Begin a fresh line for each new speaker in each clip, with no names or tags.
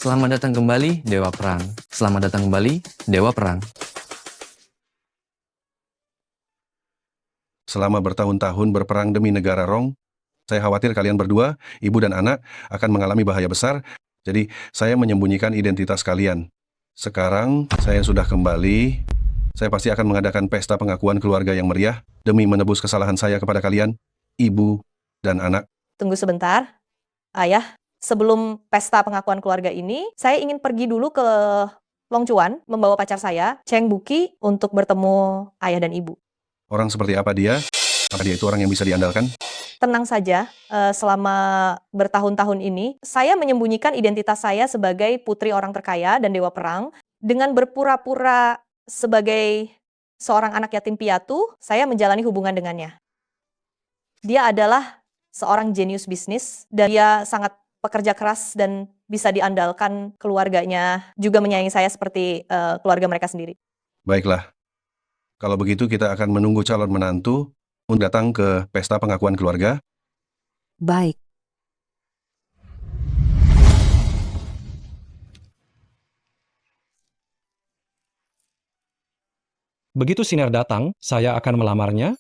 Selamat datang kembali, Dewa Perang. Selamat datang kembali, Dewa Perang.
Selama bertahun-tahun berperang demi negara Rong, saya khawatir kalian berdua, ibu dan anak, akan mengalami bahaya besar, jadi saya menyembunyikan identitas kalian. Sekarang, saya sudah kembali. Saya pasti akan mengadakan pesta pengakuan keluarga yang meriah demi menebus kesalahan saya kepada kalian, ibu dan anak.
Tunggu sebentar, Ayah. Sebelum pesta pengakuan keluarga ini, saya ingin pergi dulu ke Longchuan, membawa pacar saya, Cheng Buki, untuk bertemu ayah dan ibu.
Orang seperti apa dia? Apa dia itu orang yang bisa diandalkan?
Tenang saja, selama bertahun-tahun ini, saya menyembunyikan identitas saya sebagai putri orang terkaya dan dewa perang. Dengan berpura-pura sebagai seorang anak yatim piatu, saya menjalani hubungan dengannya. Dia adalah seorang jenius bisnis, dan dia sangat pekerja keras dan bisa diandalkan. Keluarganya juga menyayangi saya seperti keluarga mereka sendiri.
Baiklah, kalau begitu kita akan menunggu calon menantu untuk datang ke pesta pengakuan keluarga.
Baik.
Begitu Siner datang, saya akan melamarnya.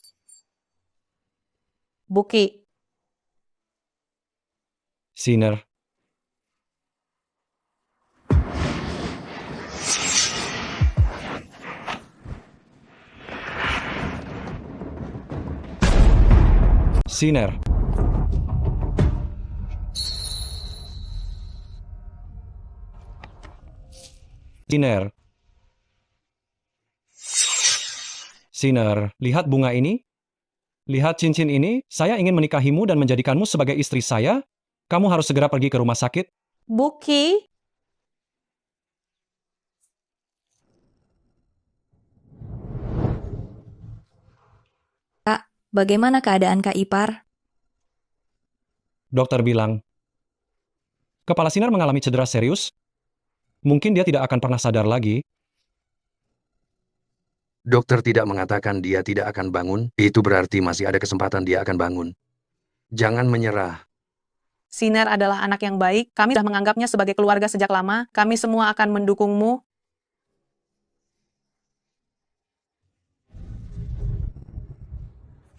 Buki,
Siner, Siner, Siner, Siner, lihat bunga ini. Lihat cincin ini, saya ingin menikahimu dan menjadikanmu sebagai istri saya. Kamu harus segera pergi ke rumah sakit.
Buki,
Bagaimana keadaan Kak Ipar?
Dokter bilang, kepala Siner mengalami cedera serius. Mungkin dia tidak akan pernah sadar lagi.
Dokter tidak mengatakan dia tidak akan bangun, itu berarti masih ada kesempatan dia akan bangun. Jangan menyerah.
Siner adalah anak yang baik, kami sudah menganggapnya sebagai keluarga sejak lama, kami semua akan mendukungmu.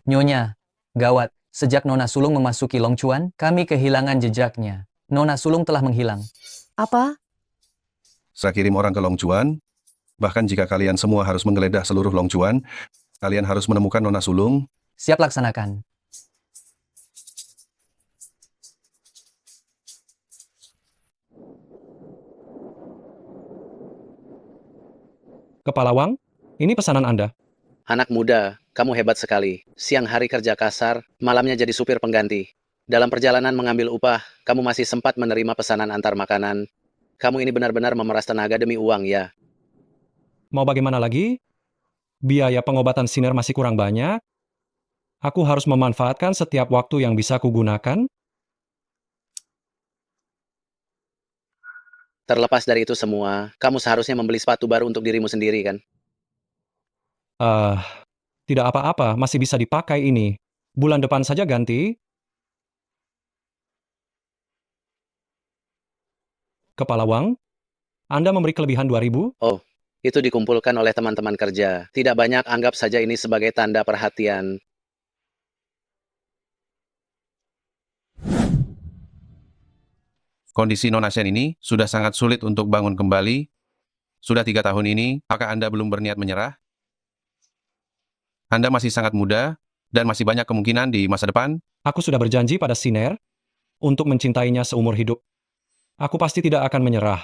Nyonya, gawat. Sejak Nona Sulung memasuki Longchuan, kami kehilangan jejaknya. Nona Sulung telah menghilang.
Apa?
Saya kirim orang ke Longchuan. Bahkan jika kalian semua harus menggeledah seluruh Longchuan, kalian harus menemukan Nona Sulung.
Siap laksanakan.
Kepala Wang, ini pesanan Anda.
Anak muda, kamu hebat sekali. Siang hari kerja kasar, malamnya jadi supir pengganti. Dalam perjalanan mengambil upah, kamu masih sempat menerima pesanan antar makanan. Kamu ini benar-benar memeras tenaga demi uang, ya.
Mau bagaimana lagi? Biaya pengobatan Siner masih kurang banyak. Aku harus memanfaatkan setiap waktu yang bisa kugunakan.
Terlepas dari itu semua, kamu seharusnya membeli sepatu baru untuk dirimu sendiri, kan?
Tidak apa-apa, masih bisa dipakai ini. Bulan depan saja ganti. Kepala Wang, Anda memberi kelebihan 2.000?
Oh, itu dikumpulkan oleh teman-teman kerja. Tidak banyak, anggap saja ini sebagai tanda perhatian.
Kondisi Nona Shen ini sudah sangat sulit untuk bangun kembali. Sudah 3 tahun ini, apakah Anda belum berniat menyerah? Anda masih sangat muda, dan masih banyak kemungkinan di masa depan.
Aku sudah berjanji pada Siner untuk mencintainya seumur hidup. Aku pasti tidak akan menyerah.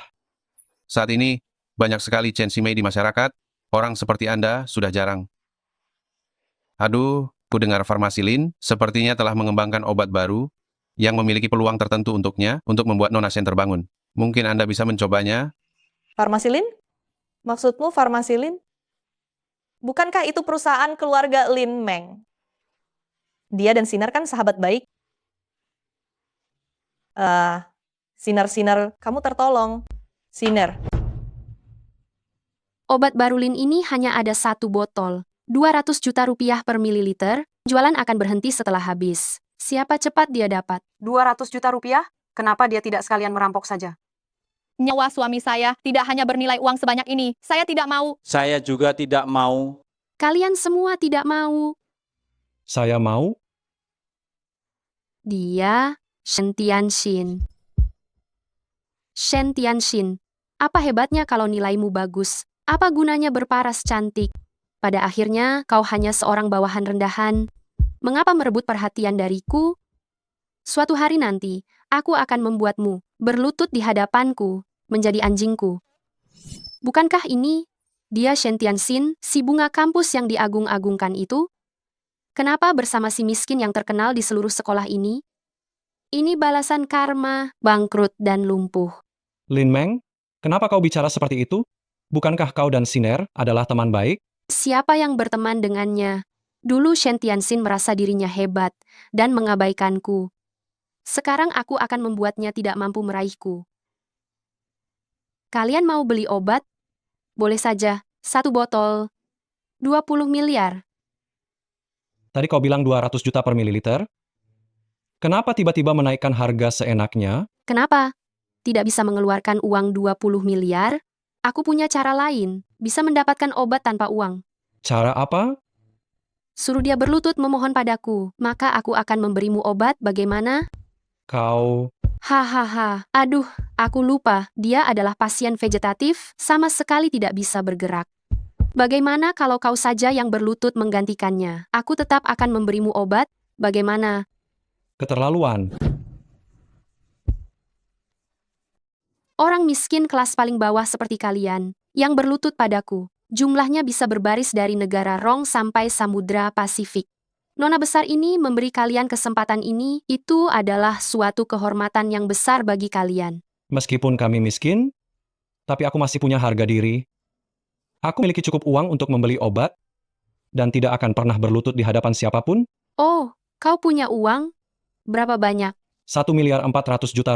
Saat ini, banyak sekali Chen Simei di masyarakat. Orang seperti Anda sudah jarang. Aduh, ku dengar Farmasilin sepertinya telah mengembangkan obat baru yang memiliki peluang tertentu untuknya untuk membuat Nona Shen terbangun. Mungkin Anda bisa mencobanya.
Farmasilin? Maksudmu Farmasilin? Bukankah itu perusahaan keluarga Lin Meng? Dia dan Siner kan sahabat baik. Siner, kamu tertolong. Siner,
Obat Barulin ini hanya ada 1 botol. 200 juta rupiah per mililiter, jualan akan berhenti setelah habis. Siapa cepat dia dapat.
200 juta rupiah? Kenapa dia tidak sekalian merampok saja?
Nyawa suami saya tidak hanya bernilai uang sebanyak ini. Saya tidak mau.
Saya juga tidak mau.
Kalian semua tidak mau.
Saya mau.
Dia, Shen Tianxin. Shen Tianxin, apa hebatnya kalau nilaimu bagus? Apa gunanya berparas cantik? Pada akhirnya, kau hanya seorang bawahan rendahan. Mengapa merebut perhatian dariku? Suatu hari nanti, aku akan membuatmu berlutut di hadapanku, menjadi anjingku. Bukankah ini dia Shen Tianxin, si bunga kampus yang diagung-agungkan itu? Kenapa bersama si miskin yang terkenal di seluruh sekolah ini? Ini balasan karma, bangkrut dan lumpuh.
Lin Meng, kenapa kau bicara seperti itu? Bukankah kau dan Siner adalah teman baik?
Siapa yang berteman dengannya? Dulu Shen Tianxin merasa dirinya hebat dan mengabaikanku. Sekarang aku akan membuatnya tidak mampu meraihku. Kalian mau beli obat? Boleh saja, 1 botol. 20 miliar.
Tadi kau bilang 200 juta per mililiter? Kenapa tiba-tiba menaikkan harga seenaknya?
Kenapa? Tidak bisa mengeluarkan uang 20 miliar? Aku punya cara lain, bisa mendapatkan obat tanpa uang.
Cara apa?
Suruh dia berlutut memohon padaku, maka aku akan memberimu obat bagaimana?
Kau...
Hahaha, aduh, aku lupa, dia adalah pasien vegetatif, sama sekali tidak bisa bergerak. Bagaimana kalau kau saja yang berlutut menggantikannya? Aku tetap akan memberimu obat, bagaimana?
Keterlaluan.
Orang miskin kelas paling bawah seperti kalian, yang berlutut padaku, jumlahnya bisa berbaris dari negara Rong sampai Samudra Pasifik. Nona besar ini memberi kalian kesempatan ini, itu adalah suatu kehormatan yang besar bagi kalian.
Meskipun kami miskin, tapi aku masih punya harga diri. Aku memiliki cukup uang untuk membeli obat, dan tidak akan pernah berlutut di hadapan siapapun.
Oh, kau punya uang? Berapa banyak?
1.400.000.000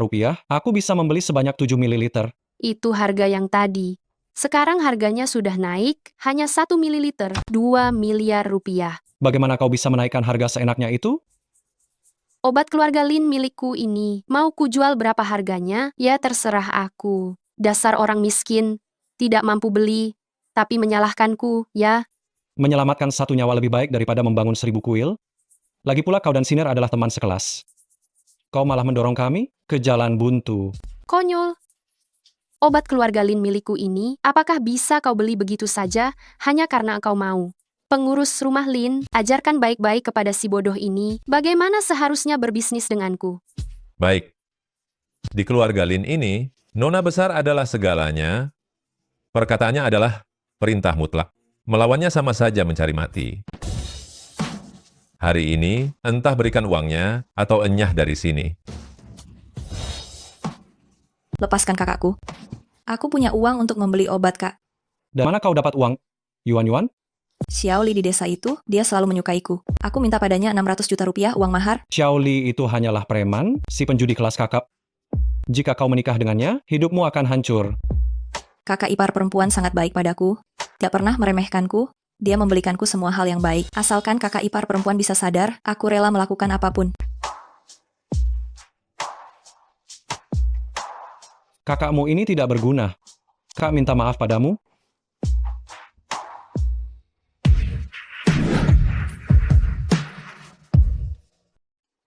rupiah, aku bisa membeli sebanyak 7 mililiter.
Itu harga yang tadi. Sekarang harganya sudah naik, hanya 1 mililiter, 2 miliar rupiah.
Bagaimana kau bisa menaikkan harga seenaknya itu?
Obat keluarga Lin milikku ini, mau kujual berapa harganya? Ya terserah aku. Dasar orang miskin, tidak mampu beli, tapi menyalahkanku, ya.
Menyelamatkan 1 nyawa lebih baik daripada membangun 1000 kuil? Lagi pula kau dan Siner adalah teman sekelas. Kau malah mendorong kami ke jalan buntu.
Konyol. Obat keluarga Lin milikku ini, apakah bisa kau beli begitu saja, hanya karena engkau mau? Pengurus rumah Lin, ajarkan baik-baik kepada si bodoh ini, bagaimana seharusnya berbisnis denganku.
Baik. Di keluarga Lin ini, Nona besar adalah segalanya. Perkataannya adalah perintah mutlak. Melawannya sama saja mencari mati. Hari ini, entah berikan uangnya atau enyah dari sini.
Lepaskan kakakku. Aku punya uang untuk membeli obat, Kak.
Dan mana kau dapat uang? Yuan-yuan?
Xiaoli di desa itu, dia selalu menyukaiku. Aku minta padanya 600 juta rupiah uang mahar.
Xiaoli itu hanyalah preman, si penjudi kelas kakap. Jika kau menikah dengannya, hidupmu akan hancur.
Kakak ipar perempuan sangat baik padaku. Tidak pernah meremehkanku. Dia membelikanku semua hal yang baik. Asalkan kakak ipar perempuan bisa sadar, aku rela melakukan apapun.
Kakakmu ini tidak berguna. Kak minta maaf padamu.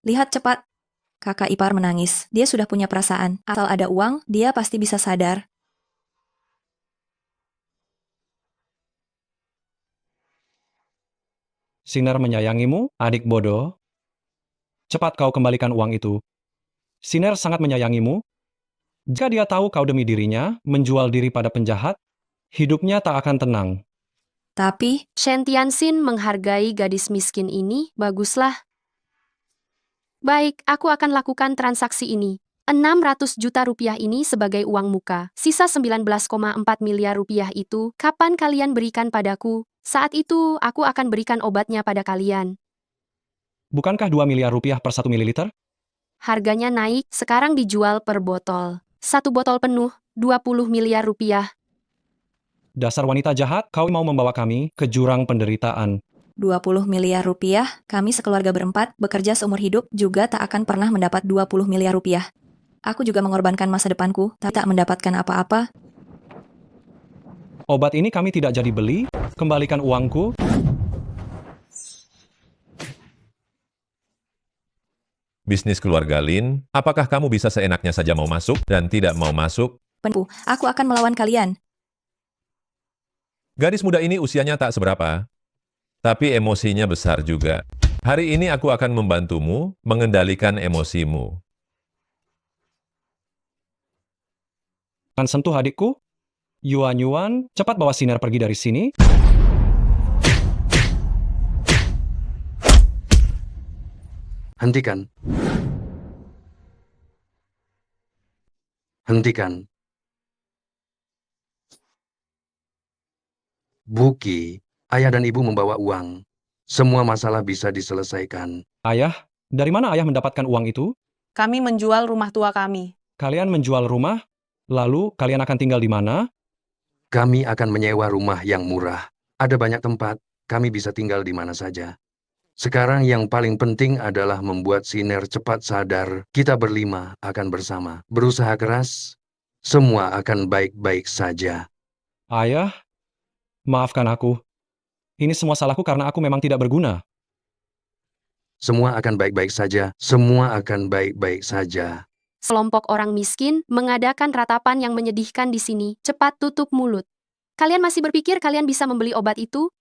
Lihat cepat. Kakak ipar menangis. Dia sudah punya perasaan. Asal ada uang, dia pasti bisa sadar.
Siner menyayangimu, adik bodoh. Cepat kau kembalikan uang itu. Siner sangat menyayangimu. Jika dia tahu kau demi dirinya menjual diri pada penjahat, hidupnya tak akan tenang.
Tapi,
Shen Tianxin menghargai gadis miskin ini, baguslah. Baik, aku akan lakukan transaksi ini. 600 juta rupiah ini sebagai uang muka. Sisa 19,4 miliar rupiah itu, kapan kalian berikan padaku? Saat itu, aku akan berikan obatnya pada kalian.
Bukankah 2 miliar rupiah per 1 mililiter?
Harganya naik, sekarang dijual per botol. 1 botol penuh, 20 miliar rupiah.
Dasar wanita jahat, kau mau membawa kami ke jurang penderitaan.
20 miliar rupiah, kami sekeluarga berempat, bekerja seumur hidup, juga tak akan pernah mendapat 20 miliar rupiah. Aku juga mengorbankan masa depanku, tapi tak mendapatkan apa-apa.
Obat ini kami tidak jadi beli. Kembalikan uangku.
Bisnis keluarga Lin, apakah kamu bisa seenaknya saja mau masuk dan tidak mau masuk?
Penipu, aku akan melawan kalian.
Gadis muda ini usianya tak seberapa, tapi emosinya besar juga. Hari ini aku akan membantumu mengendalikan emosimu.
Jangan sentuh adikku. Yuan, cepat bawa Sinar pergi dari sini.
Hentikan. Hentikan. Buki, ayah dan ibu membawa uang. Semua masalah bisa diselesaikan.
Ayah, dari mana ayah mendapatkan uang itu?
Kami menjual rumah tua kami.
Kalian menjual rumah, lalu kalian akan tinggal di mana?
Kami akan menyewa rumah yang murah. Ada banyak tempat, kami bisa tinggal di mana saja. Sekarang yang paling penting adalah membuat Siner cepat sadar kita berlima akan bersama. Berusaha keras, semua akan baik-baik saja.
Ayah, maafkan aku. Ini semua salahku karena aku memang tidak berguna.
Semua akan baik-baik saja. Semua akan baik-baik saja.
Selompok orang miskin mengadakan ratapan yang menyedihkan di sini. Cepat tutup mulut. Kalian masih berpikir kalian bisa membeli obat itu?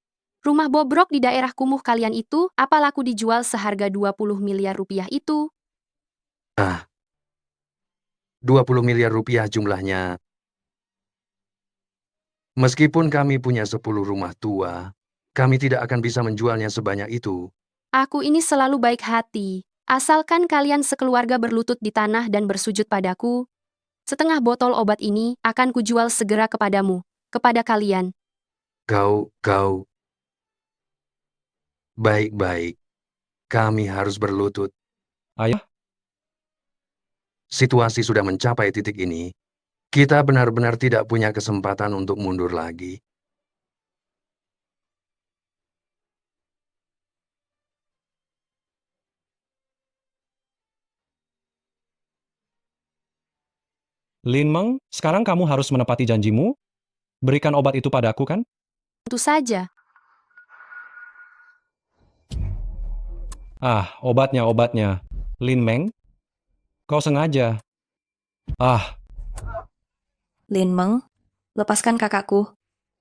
Rumah bobrok di daerah kumuh kalian itu, apa laku dijual seharga 20 miliar rupiah itu?
20 miliar rupiah jumlahnya. Meskipun kami punya 10 rumah tua, kami tidak akan bisa menjualnya sebanyak itu.
Aku ini selalu baik hati. Asalkan kalian sekeluarga berlutut di tanah dan bersujud padaku, setengah botol obat ini akan kujual segera kepadamu, kepada kalian.
Kau. Baik-baik. Kami harus berlutut.
Ayah,
Situasi sudah mencapai titik ini. Kita benar-benar tidak punya kesempatan untuk mundur lagi.
Lin Meng, sekarang kamu harus menepati janjimu. Berikan obat itu padaku kan?
Tentu saja.
Obatnya. Lin Meng, kau sengaja.
Lin Meng, lepaskan kakakku.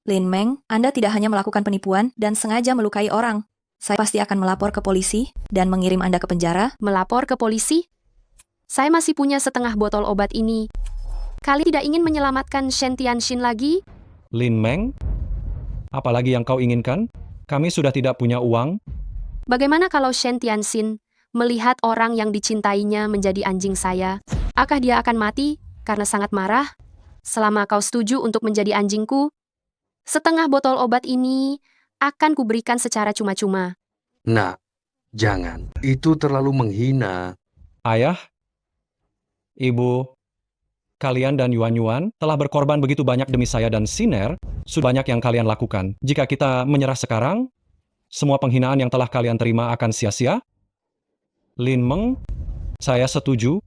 Lin Meng, Anda tidak hanya melakukan penipuan dan sengaja melukai orang. Saya pasti akan melapor ke polisi dan mengirim Anda ke penjara.
Melapor ke polisi? Saya masih punya setengah botol obat ini. Kalian tidak ingin menyelamatkan Shen Tianxin lagi?
Lin Meng, apalagi yang kau inginkan? Kami sudah tidak punya uang.
Bagaimana kalau Shen Tianxin melihat orang yang dicintainya menjadi anjing saya? Apakah dia akan mati karena sangat marah? Selama kau setuju untuk menjadi anjingku, setengah botol obat ini akan kuberikan secara cuma-cuma.
Nak, jangan. Itu terlalu menghina.
Ayah, ibu, kalian dan Yuan telah berkorban begitu banyak demi saya dan Siner. Sudah banyak yang kalian lakukan. Jika kita menyerah sekarang, semua penghinaan yang telah kalian terima akan sia-sia. Lin Meng, saya setuju.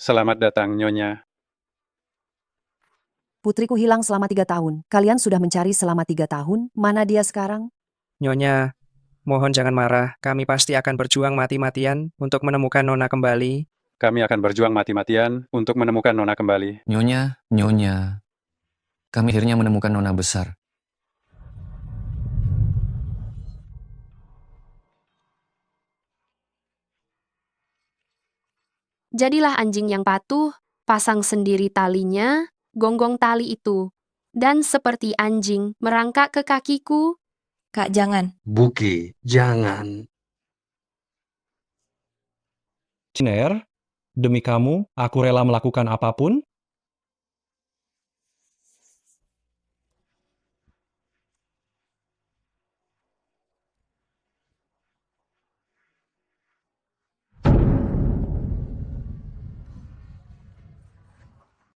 Selamat datang, Nyonya.
Putriku hilang selama 3 tahun. Kalian sudah mencari selama 3 tahun. Mana dia sekarang?
Nyonya, mohon jangan marah. Kami pasti akan berjuang mati-matian untuk menemukan Nona kembali.
Kami akan berjuang mati-matian untuk menemukan Nona kembali.
Nyonya, kami akhirnya menemukan nona besar.
Jadilah anjing yang patuh, pasang sendiri talinya, gonggong tali itu. Dan seperti anjing, merangkak ke kakiku.
Kak, jangan.
Buki, jangan.
Siner, demi kamu, aku rela melakukan apapun.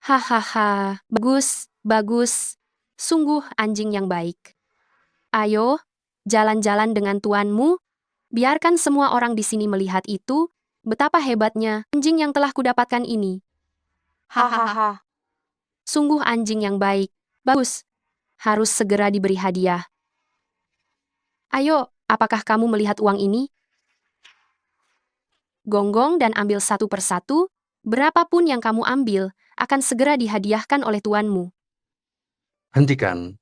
Hahaha, bagus. Sungguh anjing yang baik. Ayo, jalan-jalan dengan tuanmu. Biarkan semua orang di sini melihat itu. Betapa hebatnya anjing yang telah kudapatkan ini.
Hahaha.
Sungguh anjing yang baik. Bagus. Harus segera diberi hadiah. Ayo, apakah kamu melihat uang ini? Gonggong dan ambil satu persatu. Berapapun yang kamu ambil, akan segera dihadiahkan oleh tuanmu.
Hentikan.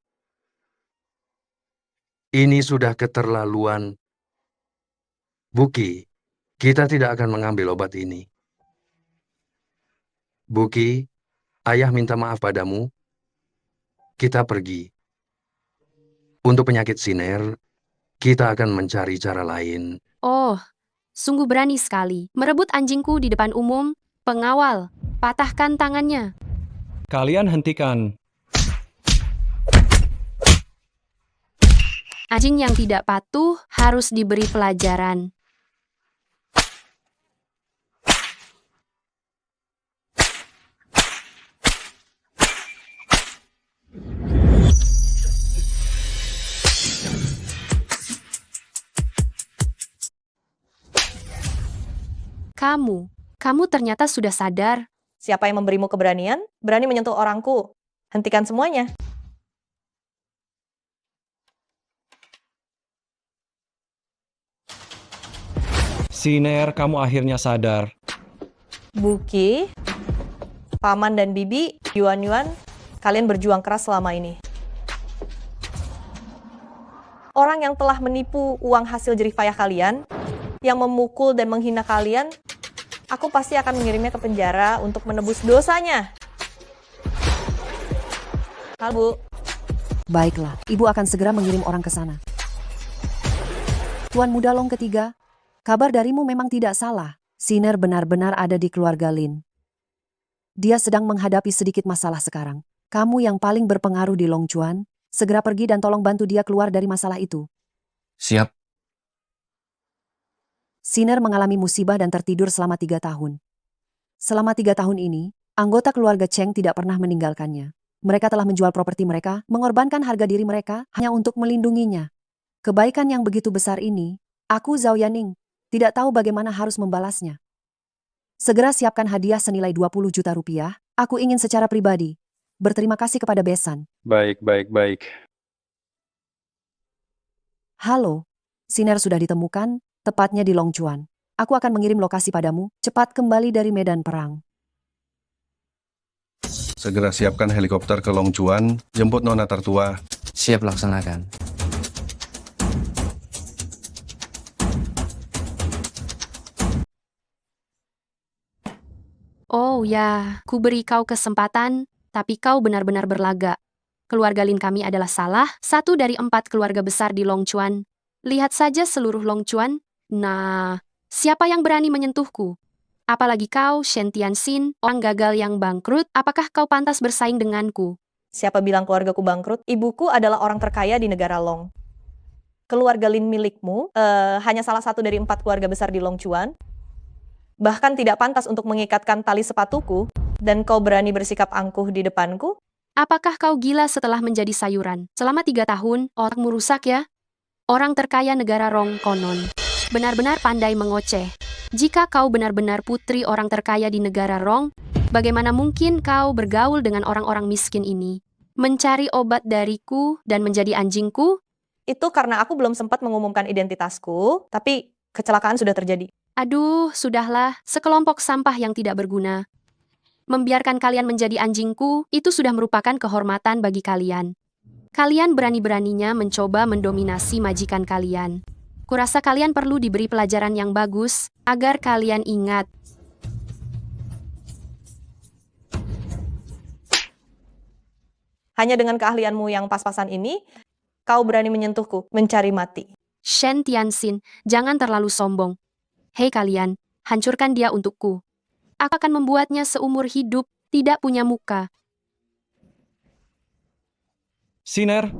Ini sudah keterlaluan. Buki, kita tidak akan mengambil obat ini. Buki, ayah minta maaf padamu. Kita pergi. Untuk penyakit siner, kita akan mencari cara lain.
Oh, sungguh berani sekali. Merebut anjingku di depan umum. Pengawal, patahkan tangannya.
Kalian hentikan.
Anjing yang tidak patuh harus diberi pelajaran. Kamu ternyata sudah sadar.
Siapa yang memberimu keberanian? Berani menyentuh orangku. Hentikan semuanya.
Siner, kamu akhirnya sadar.
Buki, Paman dan Bibi, Yuan-Yuan, kalian berjuang keras selama ini. Orang yang telah menipu uang hasil jerih payah kalian, yang memukul dan menghina kalian, aku pasti akan mengirimnya ke penjara untuk menebus dosanya. Halo, Bu.
Baiklah, ibu akan segera mengirim orang ke sana. Tuan Muda Long ketiga, kabar darimu memang tidak salah. Siner benar-benar ada di keluarga Lin. Dia sedang menghadapi sedikit masalah sekarang. Kamu yang paling berpengaruh di Longchuan, segera pergi dan tolong bantu dia keluar dari masalah itu.
Siap.
Siner mengalami musibah dan tertidur selama 3 tahun. Selama 3 tahun ini, anggota keluarga Cheng tidak pernah meninggalkannya. Mereka telah menjual properti mereka, mengorbankan harga diri mereka hanya untuk melindunginya. Kebaikan yang begitu besar ini, aku Zhao Yaning, tidak tahu bagaimana harus membalasnya. Segera siapkan hadiah senilai 20 juta rupiah, aku ingin secara pribadi berterima kasih kepada Besan.
Baik.
Halo, Siner sudah ditemukan, tepatnya di Longchuan. Aku akan mengirim lokasi padamu, cepat kembali dari medan perang.
Segera siapkan helikopter ke Longchuan, jemput Nona tertua.
Siap laksanakan.
Oh ya, ku beri kau kesempatan, tapi kau benar-benar berlagak. Keluarga Lin kami adalah salah satu dari 4 keluarga besar di Longchuan. Lihat saja seluruh Longchuan. Nah, siapa yang berani menyentuhku? Apalagi kau, Shen Tianxin, orang gagal yang bangkrut, apakah kau pantas bersaing denganku?
Siapa bilang keluargaku bangkrut? Ibuku adalah orang terkaya di negara Long. Keluarga Lin milikmu hanya salah satu dari 4 keluarga besar di Longchuan. Bahkan tidak pantas untuk mengikatkan tali sepatuku, dan kau berani bersikap angkuh di depanku?
Apakah kau gila setelah menjadi sayuran? Selama 3 tahun, otakmu rusak ya? Orang terkaya negara Rong konon. Benar-benar pandai mengoceh. Jika kau benar-benar putri orang terkaya di negara Rong, bagaimana mungkin kau bergaul dengan orang-orang miskin ini? Mencari obat dariku dan menjadi anjingku?
Itu karena aku belum sempat mengumumkan identitasku, tapi kecelakaan sudah terjadi.
Aduh, sudahlah, sekelompok sampah yang tidak berguna. Membiarkan kalian menjadi anjingku, itu sudah merupakan kehormatan bagi kalian. Kalian berani-beraninya mencoba mendominasi majikan kalian. Kurasa kalian perlu diberi pelajaran yang bagus, agar kalian ingat.
Hanya dengan keahlianmu yang pas-pasan ini, kau berani menyentuhku, mencari mati.
Shen Tianxin, jangan terlalu sombong. Hei kalian, hancurkan dia untukku. Aku akan membuatnya seumur hidup, tidak punya muka.
Siner,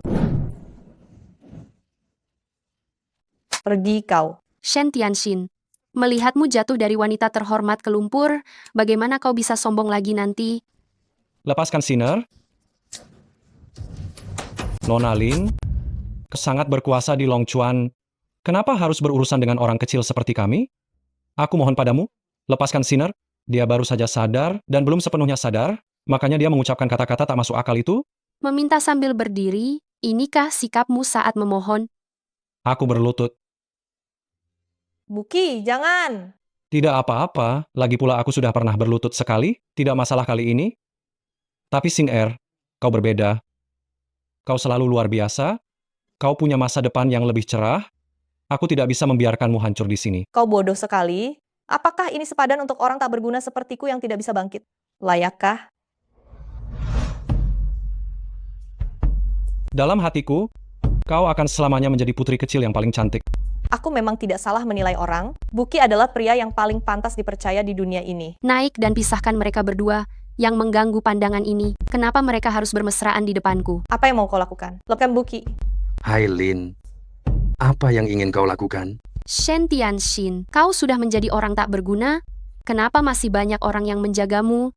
Pergi kau.
Shen Tianxin, melihatmu jatuh dari wanita terhormat ke lumpur, bagaimana kau bisa sombong lagi nanti?
lepaskan Siner. Nona Lin, sangat berkuasa di Longchuan. Kenapa harus berurusan dengan orang kecil seperti kami? Aku mohon padamu, lepaskan Sinner. Dia baru saja sadar dan belum sepenuhnya sadar, makanya dia mengucapkan kata-kata tak masuk akal itu.
Meminta sambil berdiri, inikah sikapmu saat memohon?
Aku berlutut.
Buki, jangan.
Tidak apa-apa, lagi pula aku sudah pernah berlutut sekali, tidak masalah kali ini. Tapi Sinner, kau berbeda. Kau selalu luar biasa, kau punya masa depan yang lebih cerah. Aku tidak bisa membiarkanmu hancur di sini.
Kau bodoh sekali. Apakah ini sepadan untuk orang tak berguna sepertiku yang tidak bisa bangkit? Layakkah?
Dalam hatiku, kau akan selamanya menjadi putri kecil yang paling cantik.
Aku memang tidak salah menilai orang. Buki adalah pria yang paling pantas dipercaya di dunia ini.
Naik dan pisahkan mereka berdua yang mengganggu pandangan ini. Kenapa mereka harus bermesraan di depanku?
Apa yang mau kau lakukan? Lepaskan Buki.
Hai Lin, apa yang ingin kau lakukan?
Shen Tianxin, kau sudah menjadi orang tak berguna? Kenapa masih banyak orang yang menjagamu?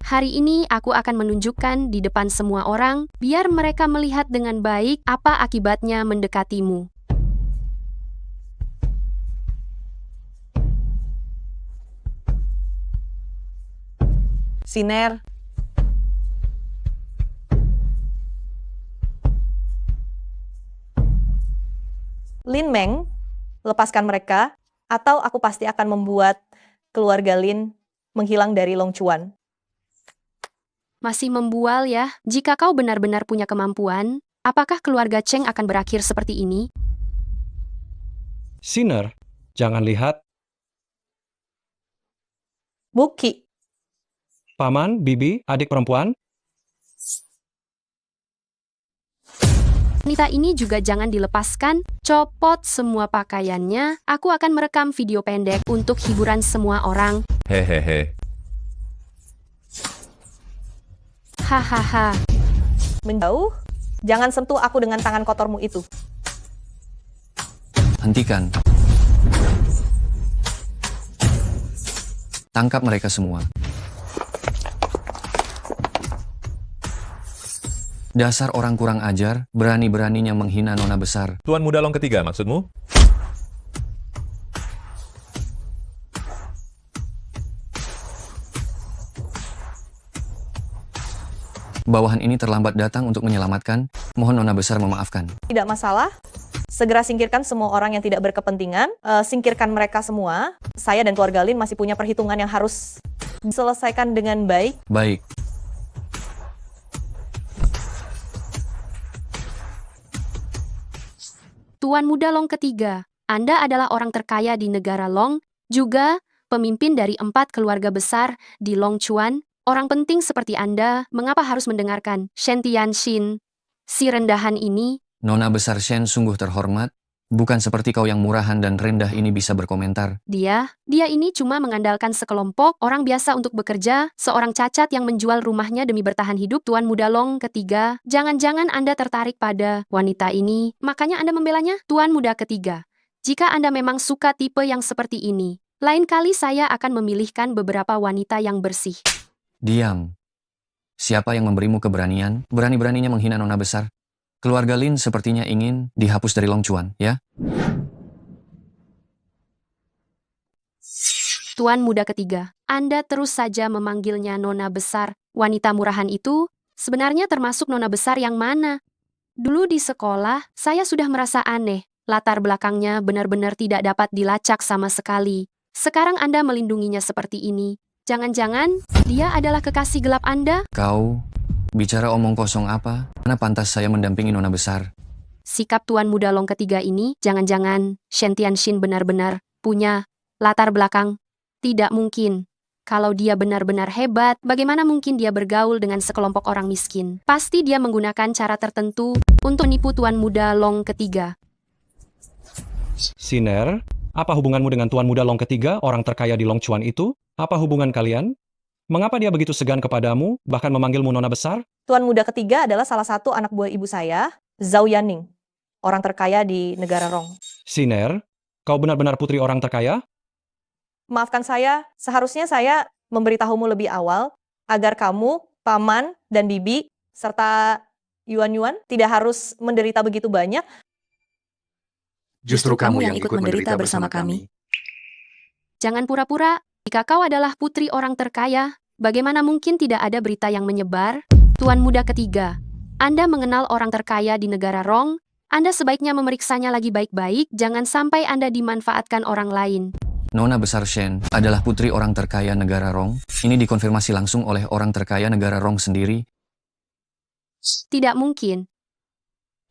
Hari ini aku akan menunjukkan di depan semua orang, biar mereka melihat dengan baik apa akibatnya mendekatimu.
Sinner,
Lin Meng, lepaskan mereka, atau aku pasti akan membuat keluarga Lin menghilang dari Longchuan.
Masih membual ya? Jika kau benar-benar punya kemampuan, apakah keluarga Cheng akan berakhir seperti ini?
Sinner, jangan lihat.
Buki,
Paman, Bibi, adik perempuan,
Wanita ini juga jangan dilepaskan, copot semua pakaiannya, aku akan merekam video pendek untuk hiburan semua orang.
Hehehe.
Hahaha.
menjauh. Jangan sentuh aku dengan tangan kotormu itu.
Hentikan. Tangkap mereka semua. Dasar orang kurang ajar, berani-beraninya menghina nona besar.
Tuan Muda Long ketiga maksudmu?
Bawahan ini terlambat datang untuk menyelamatkan. Mohon nona besar memaafkan.
Tidak masalah. Segera singkirkan semua orang yang tidak berkepentingan. Singkirkan mereka semua. Saya dan keluarga Lin masih punya perhitungan yang harus diselesaikan dengan baik.
Baik.
Tuan Muda Long ketiga, Anda adalah orang terkaya di negara Long, juga pemimpin dari 4 keluarga besar di Longchuan. Orang penting seperti Anda, mengapa harus mendengarkan Shen Tianxin? Si rendahan ini,
Nona besar Shen sungguh terhormat. Bukan seperti kau yang murahan dan rendah ini bisa berkomentar.
dia ini cuma mengandalkan sekelompok orang biasa untuk bekerja, seorang cacat yang menjual rumahnya demi bertahan hidup. Tuan Muda Long ketiga, jangan-jangan Anda tertarik pada wanita ini, makanya Anda membelanya? Tuan Muda ketiga, jika Anda memang suka tipe yang seperti ini, lain kali saya akan memilihkan beberapa wanita yang bersih.
Diam. Siapa yang memberimu keberanian? Berani-beraninya menghina nona besar? Keluarga Lin sepertinya ingin dihapus dari Longchuan, ya?
Tuan Muda ketiga, Anda terus saja memanggilnya nona besar. Wanita murahan itu sebenarnya termasuk nona besar yang mana? Dulu di sekolah, saya sudah merasa aneh. Latar belakangnya benar-benar tidak dapat dilacak sama sekali. Sekarang Anda melindunginya seperti ini. Jangan-jangan dia adalah kekasih gelap Anda?
Kau bicara omong kosong apa? Mana pantas saya mendampingi nona besar?
Sikap Tuan Muda Long ketiga ini, jangan-jangan Shen Tianxin benar-benar punya latar belakang? Tidak mungkin. Kalau dia benar-benar hebat, bagaimana mungkin dia bergaul dengan sekelompok orang miskin? Pasti dia menggunakan cara tertentu untuk menipu Tuan Muda Long ketiga.
Sinner, apa hubunganmu dengan Tuan Muda Long ketiga, orang terkaya di Longchuan itu? Apa hubungan kalian? Mengapa dia begitu segan kepadamu, bahkan memanggilmu nona besar?
Tuan Muda ketiga adalah salah satu anak buah ibu saya, Zhao Yaning, orang terkaya di negara Rong.
Sinner, kau benar-benar putri orang terkaya?
Maafkan saya, seharusnya saya memberitahumu lebih awal agar kamu, Paman, dan Bibi, serta Yuan-Yuan tidak harus menderita begitu banyak.
Justru kamu yang ikut menderita bersama kami.
Jangan pura-pura. Jika kau adalah putri orang terkaya, bagaimana mungkin tidak ada berita yang menyebar? Tuan muda ketiga, Anda mengenal orang terkaya di negara Rong? Anda sebaiknya memeriksanya lagi baik-baik, jangan sampai Anda dimanfaatkan orang lain.
Nona besar Shen adalah putri orang terkaya negara Rong. Ini dikonfirmasi langsung oleh orang terkaya negara Rong sendiri.
Tidak mungkin.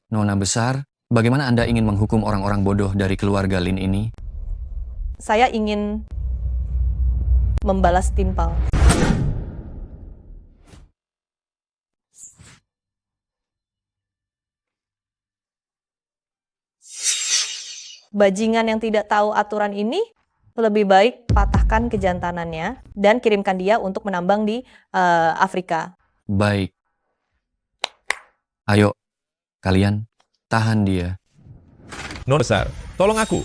Nona besar, bagaimana Anda ingin menghukum orang-orang bodoh dari keluarga Lin ini?
Saya ingin membalas timpal. Bajingan yang tidak tahu aturan ini, lebih baik patahkan kejantanannya dan kirimkan dia untuk menambang di Afrika.
Baik. Ayo, kalian tahan dia.
Nona besar, tolong aku.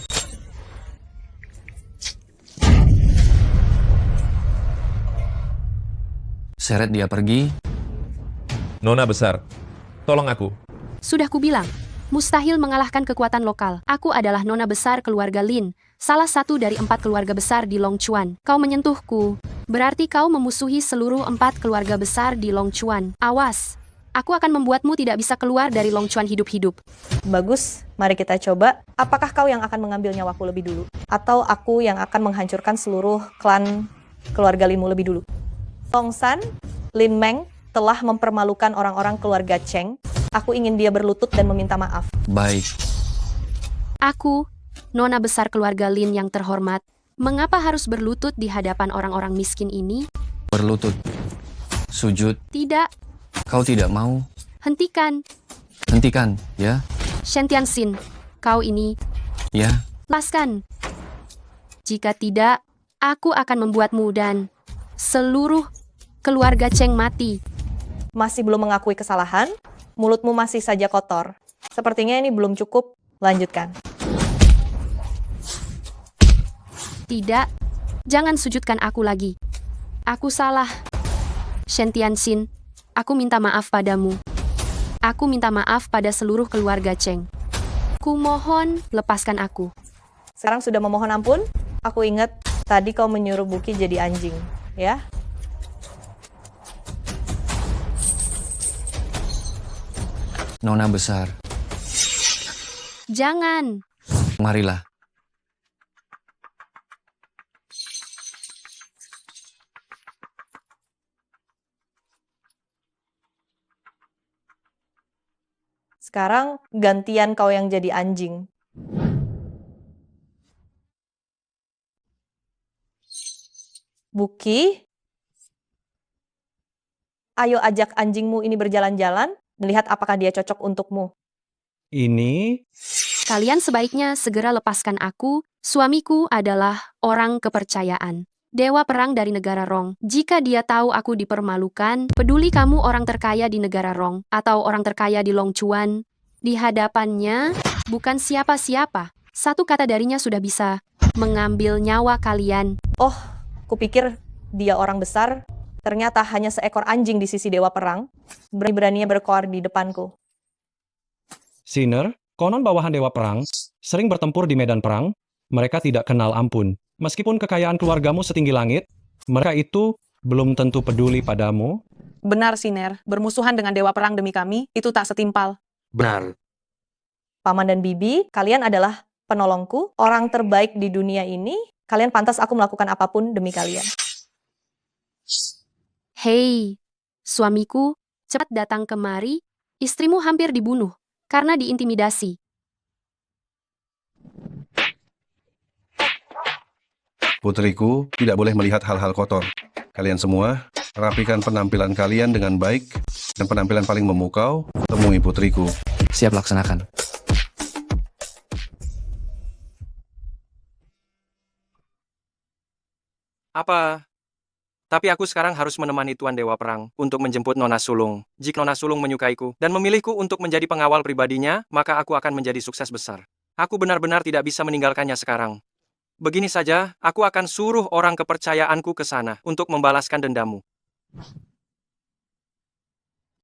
Seret dia pergi.
Nona besar, tolong aku.
Sudah kubilang, mustahil mengalahkan kekuatan lokal. Aku adalah nona besar keluarga Lin, salah satu dari 4 keluarga besar di Longchuan. Kau menyentuhku, berarti kau memusuhi seluruh 4 keluarga besar di Longchuan. Awas, aku akan membuatmu tidak bisa keluar dari Longchuan hidup-hidup.
Bagus, mari kita coba. Apakah kau yang akan mengambil nyawaku lebih dulu? Atau aku yang akan menghancurkan seluruh klan keluarga Linmu lebih dulu? Tongsan, Lin Meng telah mempermalukan orang-orang keluarga Cheng. Aku ingin dia berlutut dan meminta maaf.
Baik.
Aku, nona besar keluarga Lin yang terhormat, mengapa harus berlutut di hadapan orang-orang miskin ini?
Berlutut. Sujud.
Tidak,
Kau tidak mau?
hentikan.
Hentikan, ya?
Shen Tianxin, kau ini,
Ya.
lepaskan. Jika tidak, aku akan membuatmu dan seluruh keluarga Cheng mati.
Masih belum mengakui kesalahan? Mulutmu masih saja kotor. Sepertinya ini belum cukup. Lanjutkan.
Tidak, jangan sujudkan aku lagi. Aku salah. Shen Tianxin, aku minta maaf padamu. Aku minta maaf pada seluruh keluarga Cheng. Kumohon, lepaskan aku.
Sekarang sudah memohon ampun? Aku ingat tadi kau menyuruh Buki jadi anjing, ya?
Nona besar,
Jangan.
marilah.
Sekarang gantian kau yang jadi anjing. Buki, ayo ajak anjingmu ini berjalan-jalan, melihat apakah dia cocok untukmu.
Ini
Kalian sebaiknya segera lepaskan aku. Suamiku adalah orang kepercayaan. Dewa perang dari negara Rong. Jika dia tahu aku dipermalukan, peduli kamu orang terkaya di negara Rong, atau orang terkaya di Longchuan, di hadapannya, bukan siapa-siapa. Satu kata darinya sudah bisa mengambil nyawa kalian.
Oh, kupikir dia orang besar, ternyata hanya seekor anjing di sisi dewa perang. Berani-beraninya berkoar di depanku.
Sinner, konon bawahan dewa perang, sering bertempur di medan perang, mereka tidak kenal ampun. Meskipun kekayaan keluargamu setinggi langit, mereka itu belum tentu peduli padamu.
Benar, Siner. Bermusuhan dengan dewa perang demi kami, itu tak setimpal.
Benar.
Paman dan bibi, kalian adalah penolongku, orang terbaik di dunia ini. Kalian pantas aku melakukan apapun demi kalian.
Hei, suamiku, cepat datang kemari. Istrimu hampir dibunuh karena diintimidasi.
Putriku tidak boleh melihat hal-hal kotor. Kalian semua, rapikan penampilan kalian dengan baik, dan penampilan paling memukau, temui putriku.
Siap laksanakan.
Apa? Tapi aku sekarang harus menemani Tuan Dewa Perang untuk menjemput Nona Sulung. Jika Nona Sulung menyukaiku dan memilihku untuk menjadi pengawal pribadinya, maka aku akan menjadi sukses besar. Aku benar-benar tidak bisa meninggalkannya sekarang. Begini saja, aku akan suruh orang kepercayaanku ke sana untuk membalaskan dendamu.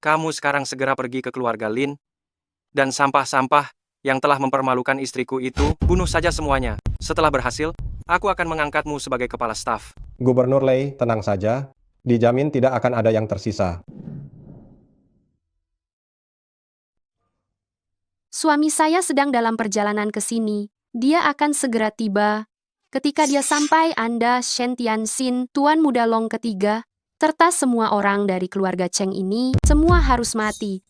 Kamu sekarang segera pergi ke keluarga Lin, dan sampah-sampah yang telah mempermalukan istriku itu, bunuh saja semuanya. Setelah berhasil, aku akan mengangkatmu sebagai kepala staf.
Gubernur Lei, tenang saja. Dijamin tidak akan ada yang tersisa.
Suami saya sedang dalam perjalanan ke sini. Dia akan segera tiba. Ketika dia sampai, Anda, Shen Tianxin, Tuan Muda Long ketiga, serta semua orang dari keluarga Cheng ini, semua harus mati.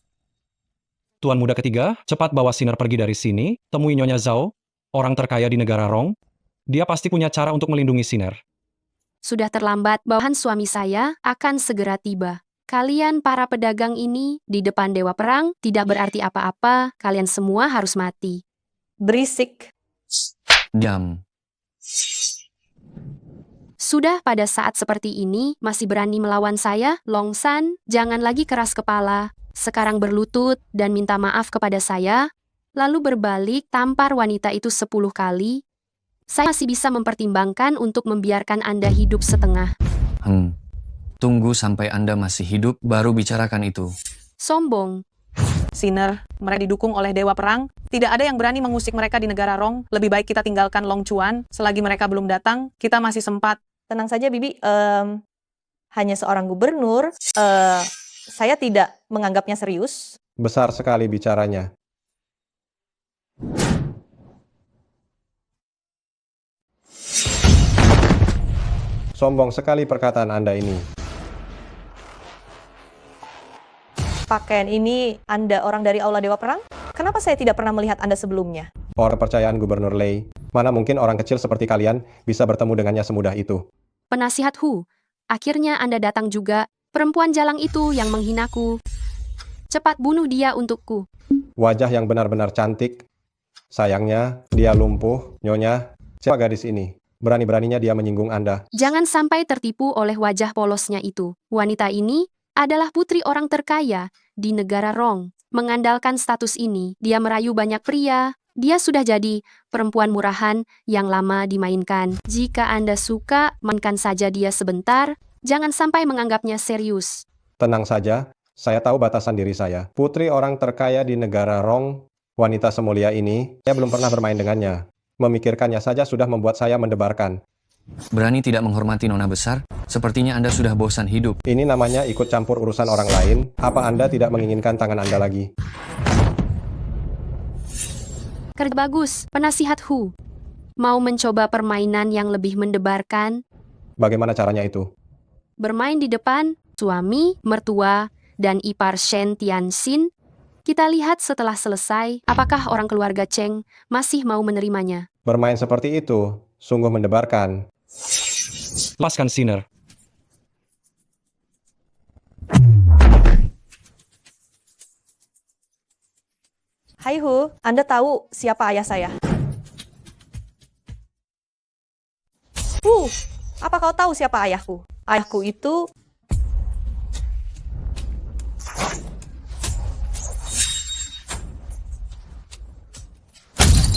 Tuan muda ketiga, cepat bawa Sinner pergi dari sini, temui Nyonya Zhao, orang terkaya di negara Rong. Dia pasti punya cara untuk melindungi Sinner.
Sudah terlambat, bawahan suami saya akan segera tiba. Kalian para pedagang ini, di depan Dewa Perang, tidak berarti apa-apa, kalian semua harus mati.
Berisik.
Diam.
Sudah pada saat seperti ini, masih berani melawan saya, Long San, jangan lagi keras kepala. Sekarang berlutut dan minta maaf kepada saya, lalu berbalik tampar wanita itu 10 kali. Saya masih bisa mempertimbangkan untuk membiarkan Anda hidup setengah.
Tunggu sampai Anda masih hidup, baru bicarakan itu.
Sombong.
Sinner, mereka didukung oleh Dewa Perang. Tidak ada yang berani mengusik mereka di negara Rong. Lebih baik kita tinggalkan Long Chuan. Selagi mereka belum datang, kita masih sempat.
Tenang saja, Bibi. Hanya seorang gubernur. Saya tidak menganggapnya serius.
Besar sekali bicaranya. Sombong sekali perkataan Anda ini.
Pakaian ini Anda orang dari Aula Dewa Perang? Kenapa saya tidak pernah melihat Anda sebelumnya?
Orang kepercayaan Gubernur Lei. Mana mungkin orang kecil seperti kalian bisa bertemu dengannya semudah itu.
Penasihat Hu, akhirnya Anda datang juga. Perempuan jalang itu yang menghinaku. Cepat bunuh dia untukku.
Wajah yang benar-benar cantik. Sayangnya, dia lumpuh. Nyonya, siapa gadis ini? Berani-beraninya dia menyinggung Anda.
Jangan sampai tertipu oleh wajah polosnya itu. Wanita ini adalah putri orang terkaya di negara Rong. Mengandalkan status ini, dia merayu banyak pria. Dia sudah jadi perempuan murahan yang lama dimainkan. Jika Anda suka, mainkan saja dia sebentar. Jangan sampai menganggapnya serius.
Tenang saja, saya tahu batasan diri saya. Putri orang terkaya di negara Rong, wanita semulia ini, saya belum pernah bermain dengannya. Memikirkannya saja sudah membuat saya mendebarkan.
Berani tidak menghormati Nona Besar? Sepertinya Anda sudah bosan hidup.
Ini namanya ikut campur urusan orang lain. Apa Anda tidak menginginkan tangan Anda lagi?
Kerja bagus, penasihat Hu. Mau mencoba permainan yang lebih mendebarkan?
Bagaimana caranya itu?
Bermain di depan suami, mertua, dan ipar Shen Tianxin. Kita lihat setelah selesai, apakah orang keluarga Cheng masih mau menerimanya.
Bermain seperti itu, sungguh mendebarkan.
Lepaskan Sinner.
Hai Hu, Anda tahu siapa ayah saya? Apa kau tahu siapa ayahku? Ayahku itu...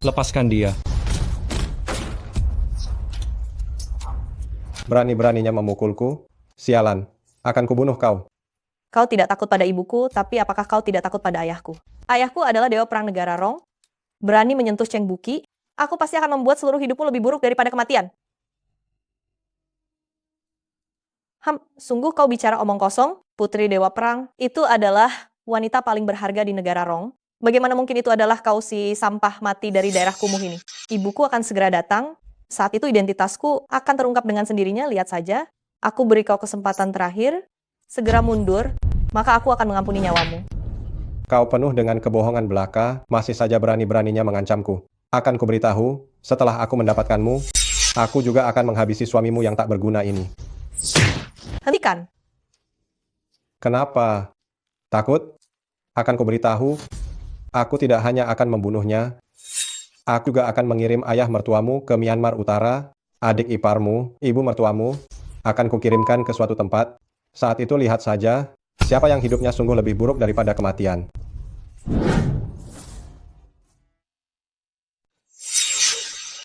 Lepaskan dia.
Berani-beraninya memukulku? Sialan, akan kubunuh kau.
Kau tidak takut pada ibuku, tapi apakah kau tidak takut pada ayahku? Ayahku adalah Dewa Perang Negara Rong. Berani menyentuh Cheng Buki, aku pasti akan membuat seluruh hidupmu lebih buruk daripada kematian. Sungguh kau bicara omong kosong, Putri Dewa Perang. Itu adalah wanita paling berharga di negara Rong. Bagaimana mungkin itu adalah kau si sampah mati dari daerah kumuh ini? Ibuku akan segera datang. Saat itu identitasku akan terungkap dengan sendirinya, lihat saja. Aku beri kau kesempatan terakhir. Segera mundur, maka aku akan mengampuni nyawamu.
Kau penuh dengan kebohongan belaka, masih saja berani-beraninya mengancamku. Akan kuberitahu, setelah aku mendapatkanmu, aku juga akan menghabisi suamimu yang tak berguna ini.
Hentikan.
Kenapa? Takut? Akan kuberitahu, aku tidak hanya akan membunuhnya, aku juga akan mengirim ayah mertuamu ke Myanmar Utara, adik iparmu, ibu mertuamu, akan kukirimkan ke suatu tempat. Saat itu lihat saja, siapa yang hidupnya sungguh lebih buruk daripada kematian.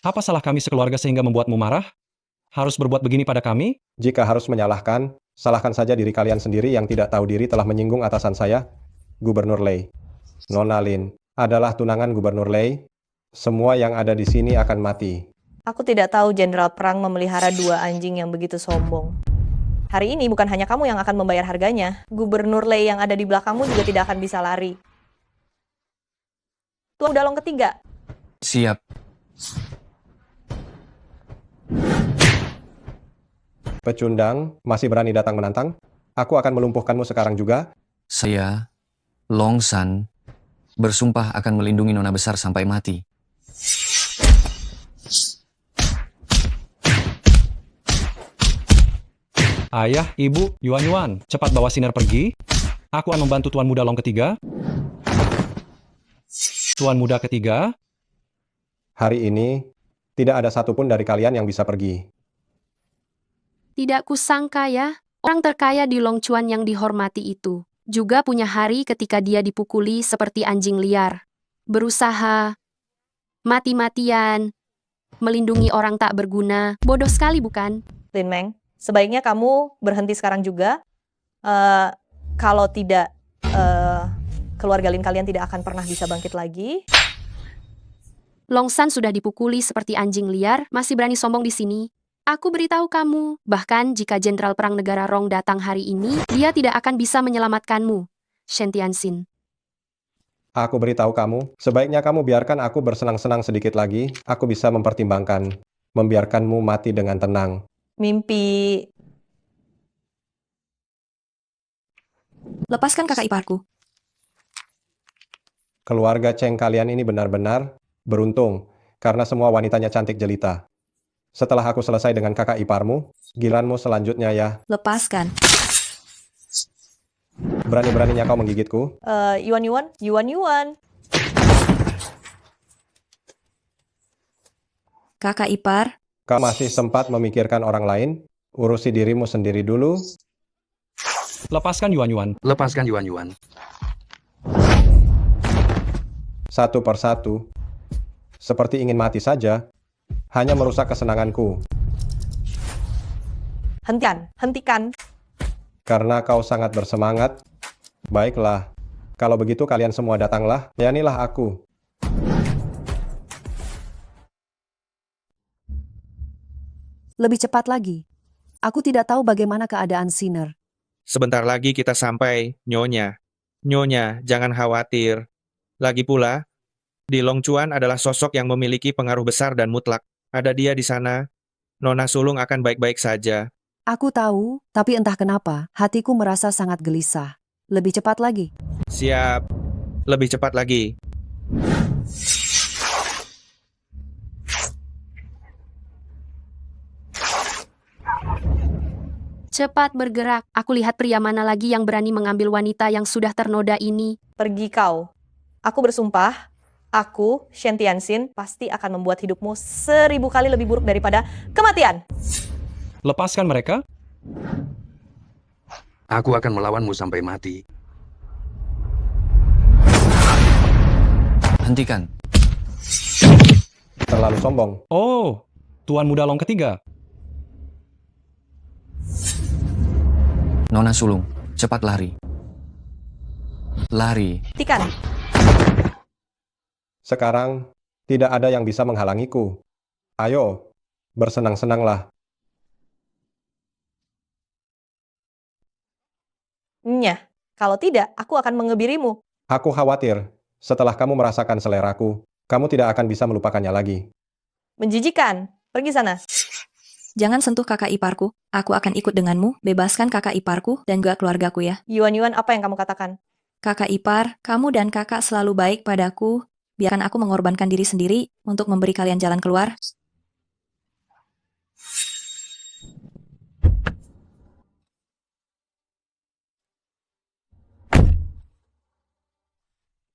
Apa salah kami sekeluarga sehingga membuatmu marah? Harus berbuat begini pada kami?
Jika harus menyalahkan, salahkan saja diri kalian sendiri yang tidak tahu diri telah menyinggung atasan saya, Gubernur Lei. Nona Lin, adalah tunangan Gubernur Lei. Semua yang ada di sini akan mati.
Aku tidak tahu Jenderal Perang memelihara 2 anjing yang begitu sombong. Hari ini bukan hanya kamu yang akan membayar harganya. Gubernur Lei yang ada di belakangmu juga tidak akan bisa lari. Tuan Muda Long ketiga.
Siap.
Pecundang, masih berani datang menantang? Aku akan melumpuhkanmu sekarang juga.
Saya, Long San, bersumpah akan melindungi Nona Besar sampai mati.
Ayah, Ibu, Yuan, cepat bawa Siner pergi. Aku akan membantu Tuan Muda Long ketiga. Tuan Muda ketiga,
Hari ini, tidak ada satupun dari kalian yang bisa pergi.
Tidak kusangka ya, orang terkaya di Longchuan yang dihormati itu juga punya hari ketika dia dipukuli seperti anjing liar. Berusaha mati-matian melindungi orang tak berguna. Bodoh sekali bukan?
Lin Meng, sebaiknya kamu berhenti sekarang juga. Kalau tidak, keluarga Lin kalian tidak akan pernah bisa bangkit lagi.
Longsan sudah dipukuli seperti anjing liar, masih berani sombong di sini. Aku beritahu kamu, bahkan jika Jenderal Perang Negara Rong datang hari ini, dia tidak akan bisa menyelamatkanmu. Shen Tianxin.
Aku beritahu kamu, sebaiknya kamu biarkan aku bersenang-senang sedikit lagi. Aku bisa mempertimbangkan, membiarkanmu mati dengan tenang.
Mimpi.
Lepaskan kakak iparku.
Keluarga Cheng kalian ini benar-benar beruntung, karena semua wanitanya cantik jelita. Setelah aku selesai dengan kakak iparmu, giliranmu selanjutnya ya.
Lepaskan.
Berani-beraninya kau menggigitku.
Yuan.
Kakak ipar,
Kau masih sempat memikirkan orang lain? Urusi dirimu sendiri dulu.
lepaskan Yuan.
Lepaskan Yuan.
Satu persatu. Seperti ingin mati saja. Hanya merusak kesenanganku.
Hentikan.
Karena kau sangat bersemangat. Baiklah. Kalau begitu kalian semua datanglah. Layanilah aku.
Lebih cepat lagi. Aku tidak tahu bagaimana keadaan Siner.
Sebentar lagi kita sampai, Nyonya. Nyonya, jangan khawatir. Lagi pula, di Longchuan adalah sosok yang memiliki pengaruh besar dan mutlak. Ada dia di sana, Nona Sulung akan baik-baik saja.
Aku tahu, tapi entah kenapa, hatiku merasa sangat gelisah. Lebih cepat lagi.
Siap. Lebih cepat lagi.
Cepat bergerak, aku lihat pria mana lagi yang berani mengambil wanita yang sudah ternoda ini.
Pergi kau. Aku bersumpah, aku, Shen Tianxin, pasti akan membuat hidupmu 1000 kali lebih buruk daripada kematian.
Lepaskan mereka.
Aku akan melawanmu sampai mati.
Hentikan.
Terlalu sombong.
Oh, Tuan Muda Long ketiga.
Nona Sulung, cepat lari. Lari.
Hentikan.
Sekarang, tidak ada yang bisa menghalangiku. Ayo, bersenang-senanglah.
Nyah, kalau tidak, aku akan mengebirimu.
Aku khawatir, setelah kamu merasakan seleraku, kamu tidak akan bisa melupakannya lagi.
Menjijikan. Pergi sana.
jangan sentuh kakak iparku. Aku akan ikut denganmu. Bebaskan kakak iparku dan juga keluargaku ya.
Yuan, apa yang kamu katakan?
Kakak ipar, kamu dan kakak selalu baik padaku. Biarkan aku mengorbankan diri sendiri untuk memberi kalian jalan keluar.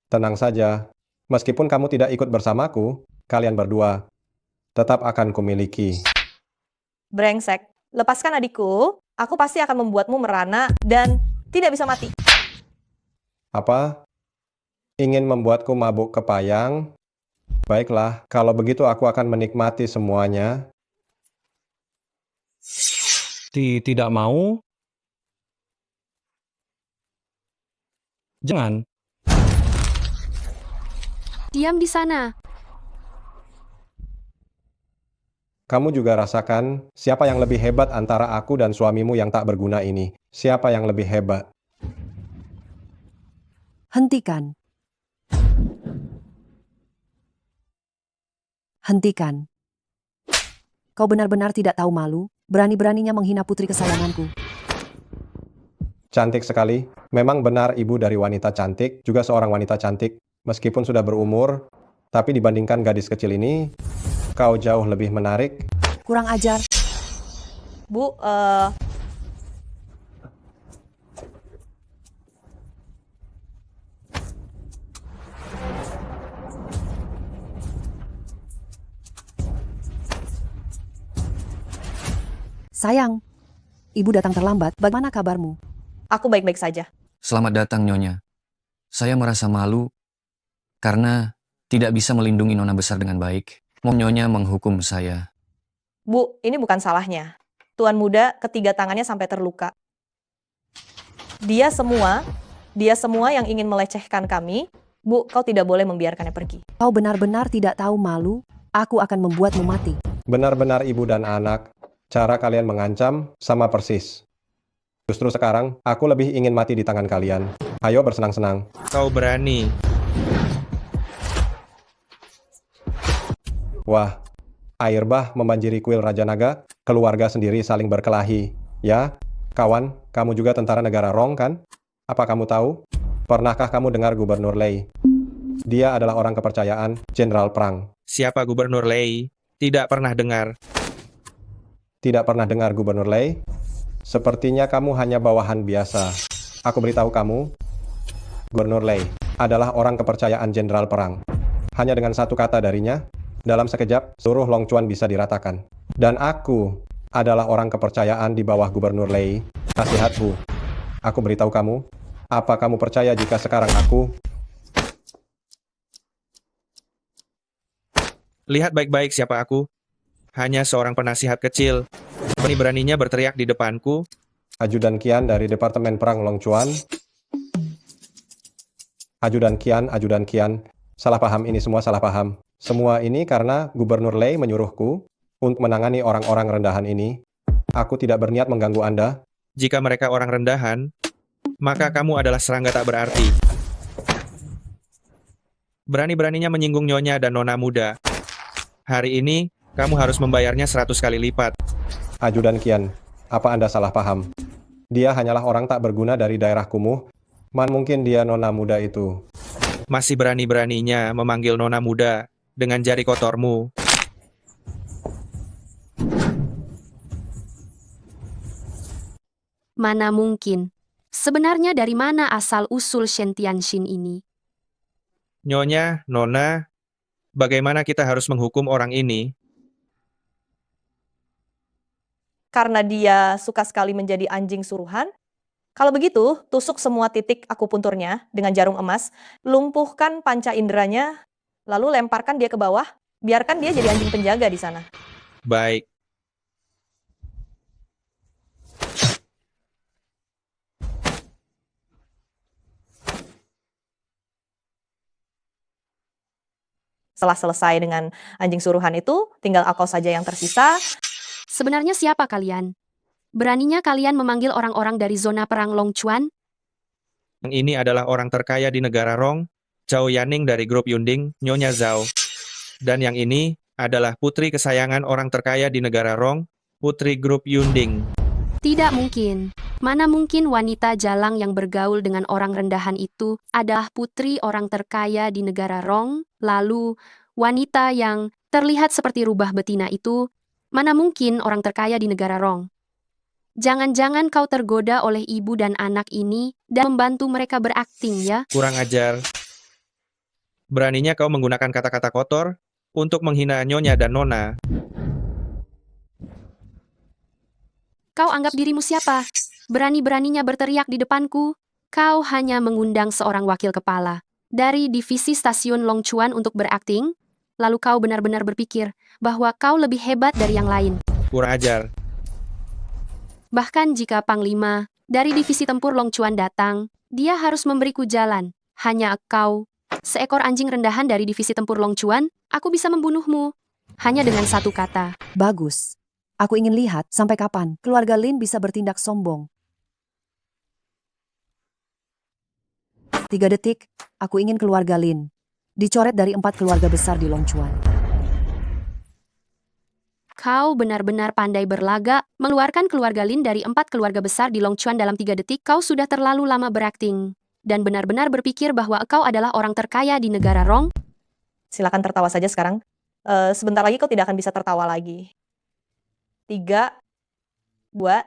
Tenang saja, meskipun kamu tidak ikut bersamaku, kalian berdua tetap akan kumiliki.
Brengsek. Lepaskan adikku. Aku pasti akan membuatmu merana dan tidak bisa mati.
Apa? Ingin membuatku mabuk kepayang? Baiklah, kalau begitu aku akan menikmati semuanya.
Tidak mau? Jangan.
Diam di sana.
Kamu juga rasakan siapa yang lebih hebat antara aku dan suamimu yang tak berguna ini. Siapa yang lebih hebat?
Hentikan. Hentikan. Kau benar-benar tidak tahu malu, berani-beraninya menghina putri kesayanganku.
Cantik sekali. Memang benar ibu dari wanita cantik, juga seorang wanita cantik. Meskipun sudah berumur, tapi dibandingkan gadis kecil ini, kau jauh lebih menarik.
Kurang ajar.
Bu,
Sayang, ibu datang terlambat. Bagaimana kabarmu?
aku baik-baik saja.
Selamat datang, Nyonya. Saya merasa malu karena tidak bisa melindungi Nona besar dengan baik. Nyonya menghukum saya.
Bu, ini bukan salahnya. Tuan muda ketiga tangannya sampai terluka. Dia semua yang ingin melecehkan kami. Bu, kau tidak boleh membiarkannya pergi.
Kau benar-benar tidak tahu malu. Aku akan membuatmu mati.
Benar-benar ibu dan anak, cara kalian mengancam sama persis. Justru sekarang, aku lebih ingin mati di tangan kalian. Ayo bersenang-senang.
Kau berani.
Wah, air bah membanjiri kuil Raja Naga, keluarga sendiri saling berkelahi. Ya, kawan, kamu juga tentara negara Rong kan? Apa kamu tahu? Pernahkah kamu dengar Gubernur Lei? Dia adalah orang kepercayaan Jenderal Perang.
Siapa Gubernur Lei? Tidak pernah dengar.
Tidak pernah dengar Gubernur Lei? Sepertinya kamu hanya bawahan biasa. Aku beritahu kamu, Gubernur Lei adalah orang kepercayaan Jenderal Perang. Hanya dengan satu kata darinya, dalam sekejap, seluruh Longchuan bisa diratakan. Dan aku adalah orang kepercayaan di bawah Gubernur Lei. Nasihatku, aku beritahu kamu, apa kamu percaya jika sekarang aku...
Lihat baik-baik siapa aku. Hanya seorang penasihat kecil. Berani-beraninya berteriak di depanku.
Ajudan Kian dari Departemen Perang Longchuan. Ajudan Kian. Salah paham, ini semua salah paham. Semua ini karena Gubernur Lei menyuruhku untuk menangani orang-orang rendahan ini. Aku tidak berniat mengganggu Anda.
Jika mereka orang rendahan, maka kamu adalah serangga tak berarti. Berani-beraninya menyinggung Nyonya dan Nona muda. Hari ini, kamu harus membayarnya 100 kali lipat.
Ajudan Kian, apa Anda salah paham? Dia hanyalah orang tak berguna dari daerah kumuh. Man mungkin dia Nona muda itu.
Masih berani-beraninya memanggil Nona muda dengan jari kotormu.
Mana mungkin. Sebenarnya dari mana asal-usul Shen Tianxin ini?
Nyonya, Nona, bagaimana kita harus menghukum orang ini?
Karena dia suka sekali menjadi anjing suruhan. Kalau begitu, tusuk semua titik akupunturnya dengan jarum emas, lumpuhkan panca inderanya, lalu lemparkan dia ke bawah, biarkan dia jadi anjing penjaga di sana.
Baik.
Setelah selesai dengan anjing suruhan itu, tinggal akal saja yang tersisa.
Sebenarnya siapa kalian? Beraninya kalian memanggil orang-orang dari zona perang Longchuan?
Yang ini adalah orang terkaya di negara Rong, Zhao Yaning dari grup Yunding, Nyonya Zhao. Dan yang ini adalah putri kesayangan orang terkaya di negara Rong, putri grup Yunding.
Tidak mungkin. Mana mungkin wanita jalang yang bergaul dengan orang rendahan itu adalah putri orang terkaya di negara Rong, lalu wanita yang terlihat seperti rubah betina itu, mana mungkin orang terkaya di negara Rong. Jangan-jangan kau tergoda oleh ibu dan anak ini dan membantu mereka berakting ya?
Kurang ajar. Beraninya kau menggunakan kata-kata kotor untuk menghina Nyonya dan Nona.
Kau anggap dirimu siapa? Berani-beraninya berteriak di depanku? Kau hanya mengundang seorang wakil kepala dari divisi stasiun Longchuan untuk berakting? Lalu kau benar-benar berpikir bahwa kau lebih hebat dari yang lain.
Kurang ajar.
Bahkan jika Panglima dari divisi tempur Longchuan datang, dia harus memberiku jalan. Hanya kau Seekor anjing rendahan dari divisi tempur Long Chuan, aku bisa membunuhmu. Hanya dengan satu kata.
Bagus. Aku ingin lihat sampai kapan keluarga Lin bisa bertindak sombong. 3 detik, aku ingin keluarga Lin dicoret dari 4 keluarga besar di Long Chuan.
Kau benar-benar pandai berlaga, mengeluarkan keluarga Lin dari 4 keluarga besar di Long Chuan dalam 3 detik. Kau sudah terlalu lama berakting. Dan benar-benar berpikir bahwa kau adalah orang terkaya di negara Rong.
Silakan tertawa saja sekarang. Sebentar lagi kau tidak akan bisa tertawa lagi. 3, 2,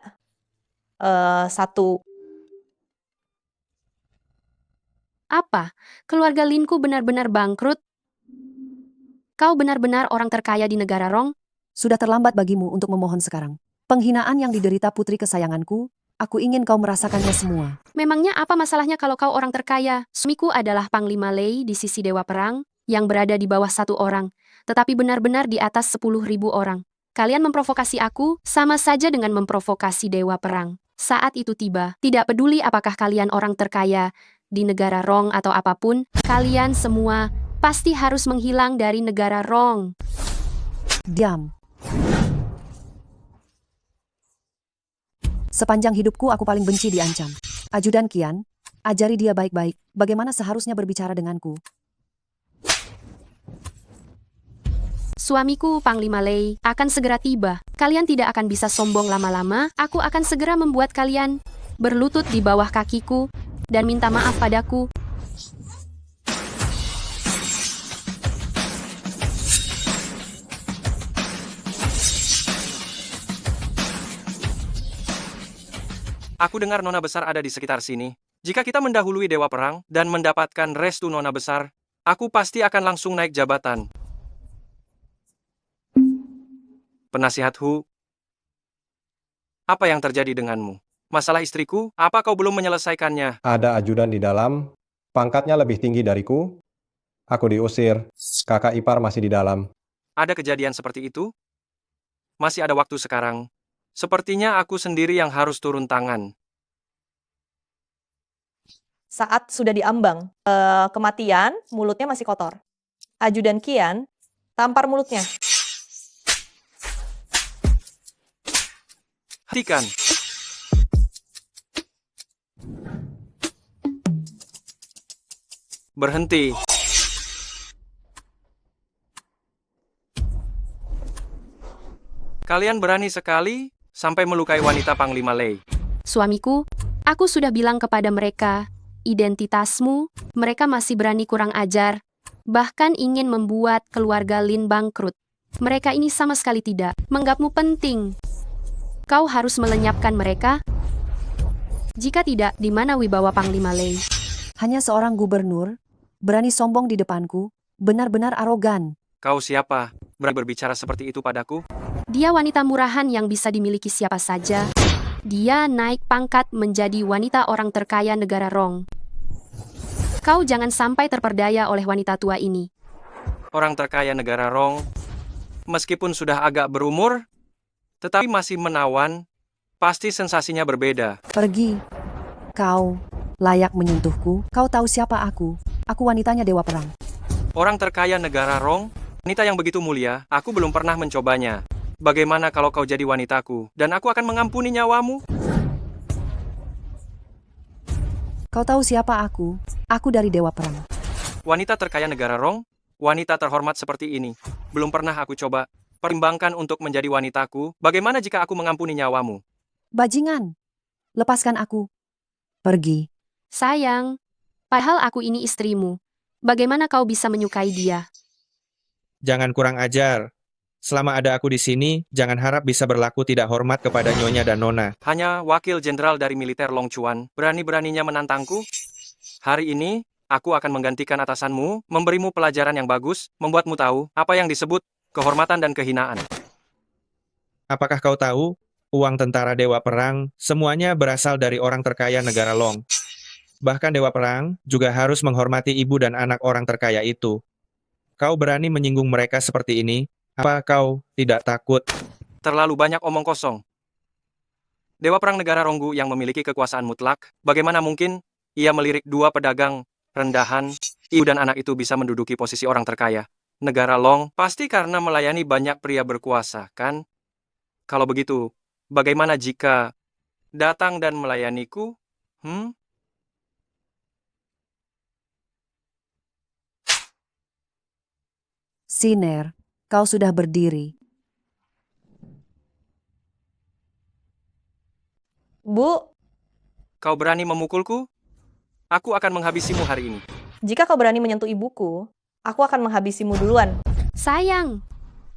1.
Apa? Keluarga Linku benar-benar bangkrut? Kau benar-benar orang terkaya di negara Rong?
Sudah terlambat bagimu untuk memohon sekarang. Penghinaan yang diderita putri kesayanganku, aku ingin kau merasakannya semua.
Memangnya apa masalahnya kalau kau orang terkaya? Suamiku adalah Panglima Lei di sisi Dewa Perang, yang berada di bawah 1 orang, tetapi benar-benar di atas 10.000 orang. Kalian memprovokasi aku, sama saja dengan memprovokasi Dewa Perang. Saat itu tiba, tidak peduli apakah kalian orang terkaya di negara Rong atau apapun, kalian semua pasti harus menghilang dari negara Rong.
Diam. Sepanjang hidupku aku paling benci diancam. Ajudan Qian, ajari dia baik-baik bagaimana seharusnya berbicara denganku.
Suamiku, Panglima Lei, akan segera tiba. Kalian tidak akan bisa sombong lama-lama. Aku akan segera membuat kalian berlutut di bawah kakiku dan minta maaf padaku.
Aku dengar Nona Besar ada di sekitar sini. Jika kita mendahului Dewa Perang dan mendapatkan restu Nona Besar, aku pasti akan langsung naik jabatan. Penasihat Hu, apa yang terjadi denganmu? Masalah istriku, apa kau belum menyelesaikannya?
Ada ajudan di dalam, pangkatnya lebih tinggi dariku. Aku diusir, kakak ipar masih di dalam.
Ada kejadian seperti itu? Masih ada waktu sekarang. Sepertinya aku sendiri yang harus turun tangan.
Saat sudah diambang kematian, mulutnya masih kotor. Ajudan Qian tampar mulutnya.
Hentikan. Berhenti. Kalian berani sekali sampai melukai wanita Panglima Lei.
Suamiku, aku sudah bilang kepada mereka, identitasmu, mereka masih berani kurang ajar, bahkan ingin membuat keluarga Lin bangkrut. Mereka ini sama sekali tidak menganggapmu penting. Kau harus melenyapkan mereka. Jika tidak, di mana wibawa Panglima Lei?
Hanya seorang gubernur, berani sombong di depanku, benar-benar arogan.
Kau siapa? Berani berbicara seperti itu padaku?
Dia wanita murahan yang bisa dimiliki siapa saja. Dia naik pangkat menjadi wanita orang terkaya negara Rong. Kau jangan sampai terperdaya oleh wanita tua ini.
Orang terkaya negara Rong, meskipun sudah agak berumur, tetapi masih menawan, pasti sensasinya berbeda.
Pergi. Kau layak menyentuhku. Kau tahu siapa aku? Aku wanitanya Dewa Perang.
Orang terkaya negara Rong, wanita yang begitu mulia, aku belum pernah mencobanya. Bagaimana kalau kau jadi wanitaku, dan aku akan mengampuni nyawamu?
Kau tahu siapa aku? Aku dari Dewa Perang.
Wanita terkaya negara Rong, wanita terhormat seperti ini. Belum pernah aku coba. Pertimbangkan untuk menjadi wanitaku, bagaimana jika aku mengampuni nyawamu?
Bajingan, lepaskan aku. Pergi.
Sayang, padahal aku ini istrimu. Bagaimana kau bisa menyukai dia?
Jangan kurang ajar. Selama ada aku di sini, jangan harap bisa berlaku tidak hormat kepada Nyonya dan Nona.
Hanya wakil jenderal dari militer Long Chuan, berani-beraninya menantangku? Hari ini, aku akan menggantikan atasanmu, memberimu pelajaran yang bagus, membuatmu tahu apa yang disebut kehormatan dan kehinaan.
Apakah kau tahu, uang tentara Dewa Perang semuanya berasal dari orang terkaya negara Long. Bahkan Dewa Perang juga harus menghormati ibu dan anak orang terkaya itu. Kau berani menyinggung mereka seperti ini? Apa kau tidak takut?
Terlalu banyak omong kosong. Dewa Perang negara Ronggu yang memiliki kekuasaan mutlak, bagaimana mungkin ia melirik 2 pedagang rendahan ibu dan anak itu bisa menduduki posisi orang terkaya. Negara Long pasti karena melayani banyak pria berkuasa, kan? Kalau begitu, bagaimana jika datang dan melayaniku?
Siner, kau sudah berdiri.
Bu,
Kau berani memukulku? Aku akan menghabisimu hari ini.
jika kau berani menyentuh ibuku, aku akan menghabisimu duluan.
Sayang,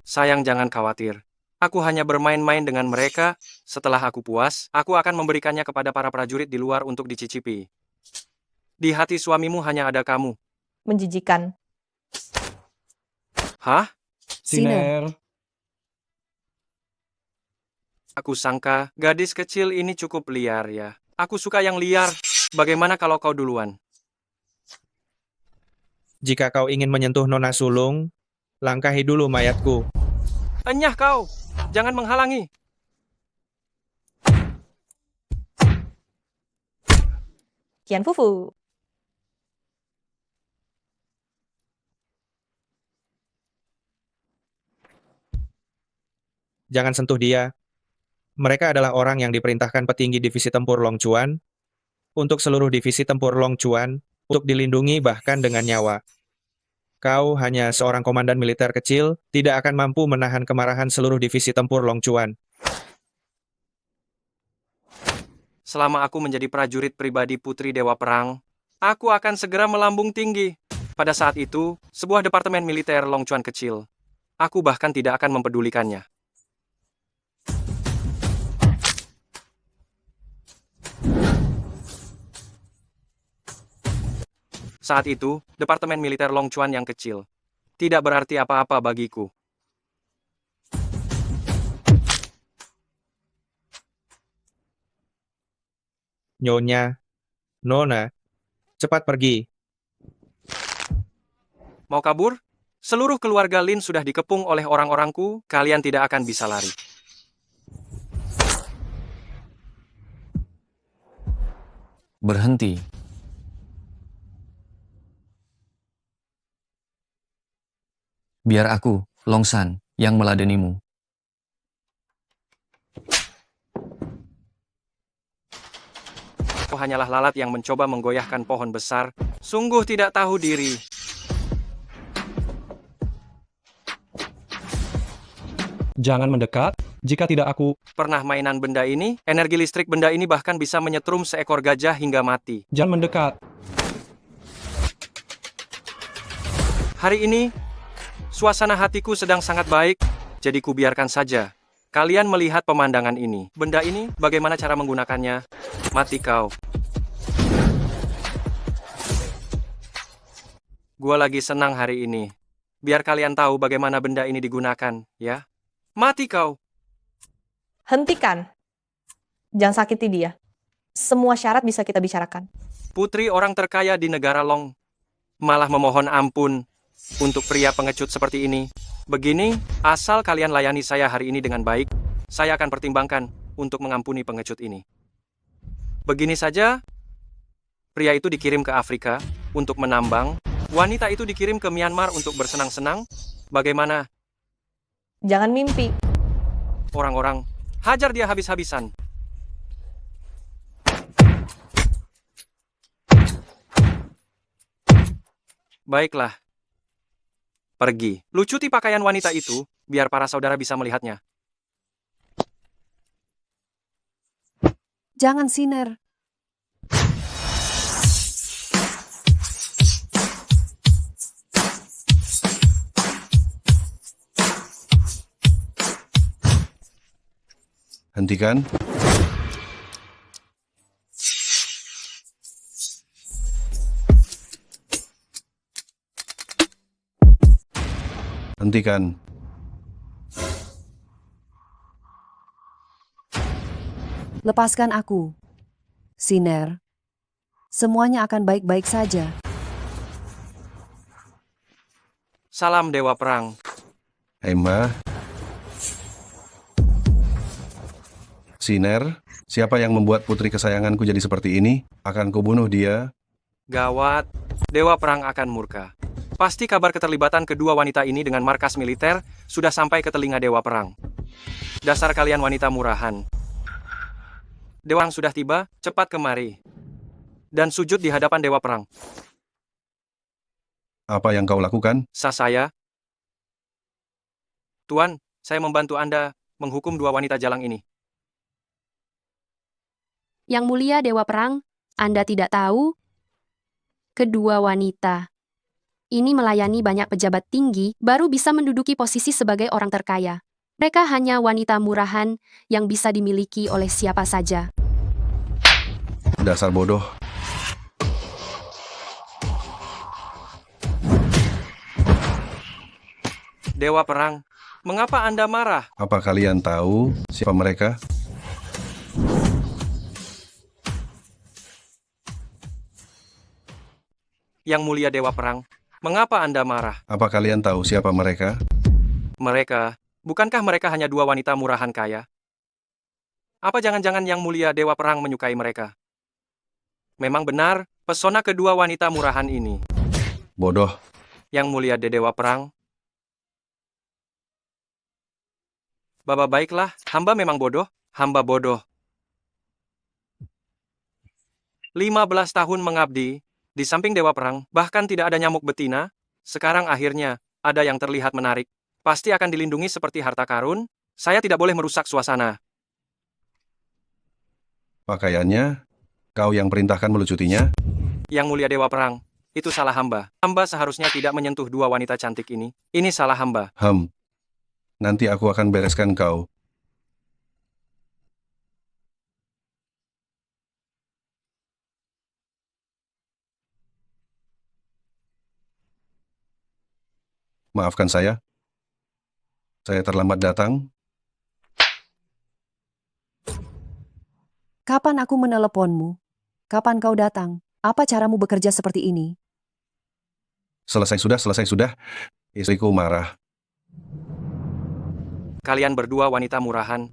Sayang, jangan khawatir. Aku hanya bermain-main dengan mereka. Setelah aku puas, aku akan memberikannya kepada para prajurit di luar untuk dicicipi. Di hati suamimu hanya ada kamu.
Menjijikan.
Hah?
Siner.
Aku sangka gadis kecil ini cukup liar ya. Aku suka yang liar. Bagaimana kalau kau duluan?
Jika kau ingin menyentuh Nona Sulung, langkahi dulu mayatku.
Enyah kau! Jangan menghalangi!
Kian Fufu.
Jangan sentuh dia. Mereka adalah orang yang diperintahkan petinggi divisi tempur Long Chuan untuk seluruh divisi tempur Long Chuan untuk dilindungi bahkan dengan nyawa. Kau hanya seorang komandan militer kecil, tidak akan mampu menahan kemarahan seluruh divisi tempur Long Chuan.
Selama aku menjadi prajurit pribadi Putri Dewa Perang, aku akan segera melambung tinggi. Pada saat itu, sebuah departemen militer Long Chuan kecil. Aku bahkan tidak akan mempedulikannya. Saat itu, departemen militer Long Chuan yang kecil tidak berarti apa-apa bagiku.
Nyonya, Nona, cepat pergi.
Mau kabur? Seluruh keluarga Lin sudah dikepung oleh orang-orangku, kalian tidak akan bisa lari.
Berhenti. Biar aku, Longsan, yang meladenimu.
Kau hanyalah lalat yang mencoba menggoyahkan pohon besar, sungguh tidak tahu diri.
Jangan mendekat, jika tidak aku...
Pernah mainan benda ini? Energi listrik benda ini bahkan bisa menyetrum seekor gajah hingga mati.
Jangan mendekat.
Hari ini, suasana hatiku sedang sangat baik, jadi kubiarkan saja. Kalian melihat pemandangan ini. Benda ini, bagaimana cara menggunakannya? Mati kau. Gua lagi senang hari ini. Biar kalian tahu bagaimana benda ini digunakan, ya. Mati kau.
Hentikan. Jangan sakiti dia. Semua syarat bisa kita bicarakan.
Putri orang terkaya di negara Long malah memohon ampun untuk pria pengecut seperti ini. Begini, asal kalian layani saya hari ini dengan baik, saya akan pertimbangkan untuk mengampuni pengecut ini. Begini saja, pria itu dikirim ke Afrika untuk menambang, wanita itu dikirim ke Myanmar untuk bersenang-senang. Bagaimana?
Jangan mimpi.
Orang-orang, hajar dia habis-habisan. Baiklah. Pergi. Lucuti pakaian wanita itu, biar para saudara bisa melihatnya.
Jangan, Siner.
Hentikan. Hentikan.
Lepaskan aku. Siner. Semuanya akan baik-baik saja.
Salam Dewa Perang.
Emma. Siner, siapa yang membuat putri kesayanganku jadi seperti ini? Akan kubunuh dia.
Gawat. Dewa Perang akan murka. Pasti kabar keterlibatan kedua wanita ini dengan markas militer sudah sampai ke telinga Dewa Perang. Dasar kalian wanita murahan. Dewa Perang sudah tiba, cepat kemari. Dan sujud di hadapan Dewa Perang.
Apa yang kau lakukan?
Saya. Tuan, saya membantu Anda menghukum dua wanita jalang ini.
Yang mulia Dewa Perang, Anda tidak tahu? Kedua wanita ini melayani banyak pejabat tinggi, baru bisa menduduki posisi sebagai orang terkaya. Mereka hanya wanita murahan yang bisa dimiliki oleh siapa saja.
Dasar bodoh.
Dewa Perang, mengapa Anda marah?
Apa kalian tahu siapa mereka?
Yang mulia Dewa Perang, mengapa Anda marah?
Apa kalian tahu siapa mereka?
Mereka, bukankah mereka hanya dua wanita murahan kaya? Apa jangan-jangan Yang mulia Dewa Perang menyukai mereka? Memang benar, pesona kedua wanita murahan ini.
Bodoh.
Yang mulia Dewa Perang. Baba baiklah, hamba memang bodoh, hamba bodoh. 15 tahun mengabdi, di samping Dewa Perang, bahkan tidak ada nyamuk betina, sekarang akhirnya, ada yang terlihat menarik. Pasti akan dilindungi seperti harta karun, saya tidak boleh merusak suasana.
Pakaiannya, kau yang perintahkan melucutinya?
Yang mulia Dewa Perang, itu salah hamba. Hamba seharusnya tidak menyentuh dua wanita cantik ini. Ini salah hamba.
Nanti aku akan bereskan kau. Maafkan saya. Saya terlambat datang.
Kapan aku meneleponmu? Kapan kau datang? Apa caramu bekerja seperti ini?
Selesai sudah. Istriku marah.
Kalian berdua wanita murahan.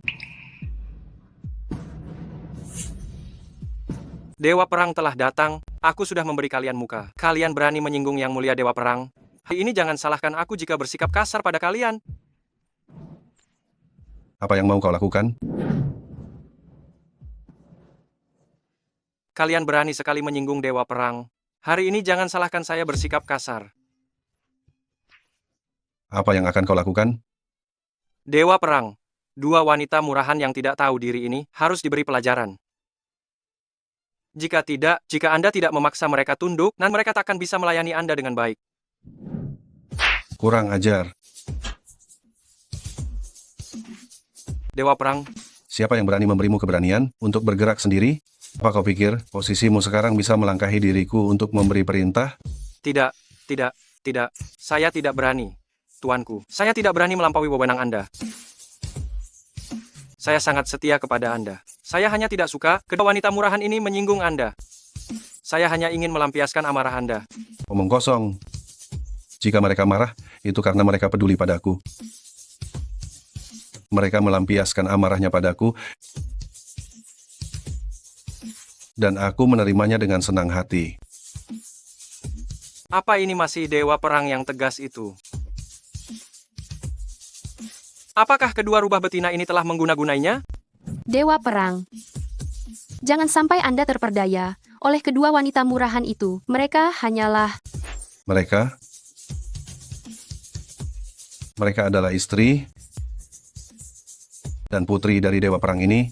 Dewa Perang telah datang, aku sudah memberi kalian muka. Kalian berani menyinggung Yang mulia Dewa Perang. Hari ini jangan salahkan aku jika bersikap kasar pada kalian.
Apa yang mau kau lakukan?
Kalian berani sekali menyinggung Dewa Perang. Hari ini jangan salahkan saya bersikap kasar.
Apa yang akan kau lakukan?
Dewa Perang, dua wanita murahan yang tidak tahu diri ini harus diberi pelajaran. Jika tidak, jika Anda tidak memaksa mereka tunduk, dan mereka tak akan bisa melayani Anda dengan baik.
Kurang ajar.
Dewa Perang,
Siapa yang berani memberimu keberanian untuk bergerak sendiri? Apa kau pikir posisimu sekarang bisa melangkahi diriku untuk memberi perintah?
tidak. Saya tidak berani. Tuanku, saya tidak berani melampaui wewenang Anda. Saya sangat setia kepada Anda. Saya hanya tidak suka kedua wanita murahan ini menyinggung Anda. Saya hanya ingin melampiaskan amarah Anda.
Omong kosong. Jika mereka marah, itu karena mereka peduli padaku. Mereka melampiaskan amarahnya padaku, dan aku menerimanya dengan senang hati.
Apa ini masih Dewa Perang yang tegas itu? Apakah kedua rubah betina ini telah mengguna-gunainya?
Dewa Perang, jangan sampai Anda terperdaya oleh kedua wanita murahan itu. Mereka hanyalah...
Mereka adalah istri dan putri dari Dewa Perang ini.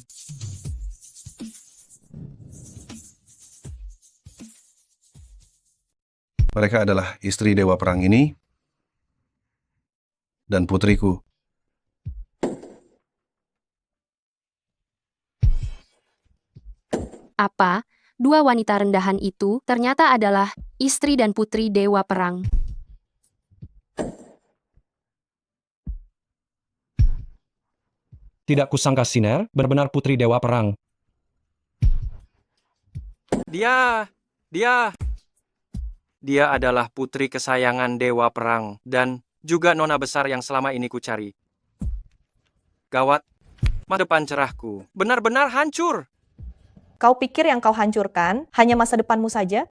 Mereka adalah istri Dewa Perang ini dan putriku.
Apa? Dua wanita rendahan itu ternyata adalah istri dan putri Dewa Perang.
Tidak kusangka Siner benar-benar putri Dewa Perang.
Dia adalah putri kesayangan Dewa Perang dan juga nona besar yang selama ini kucari. Gawat, masa depan cerahku benar-benar hancur.
Kau pikir yang kau hancurkan hanya masa depanmu saja?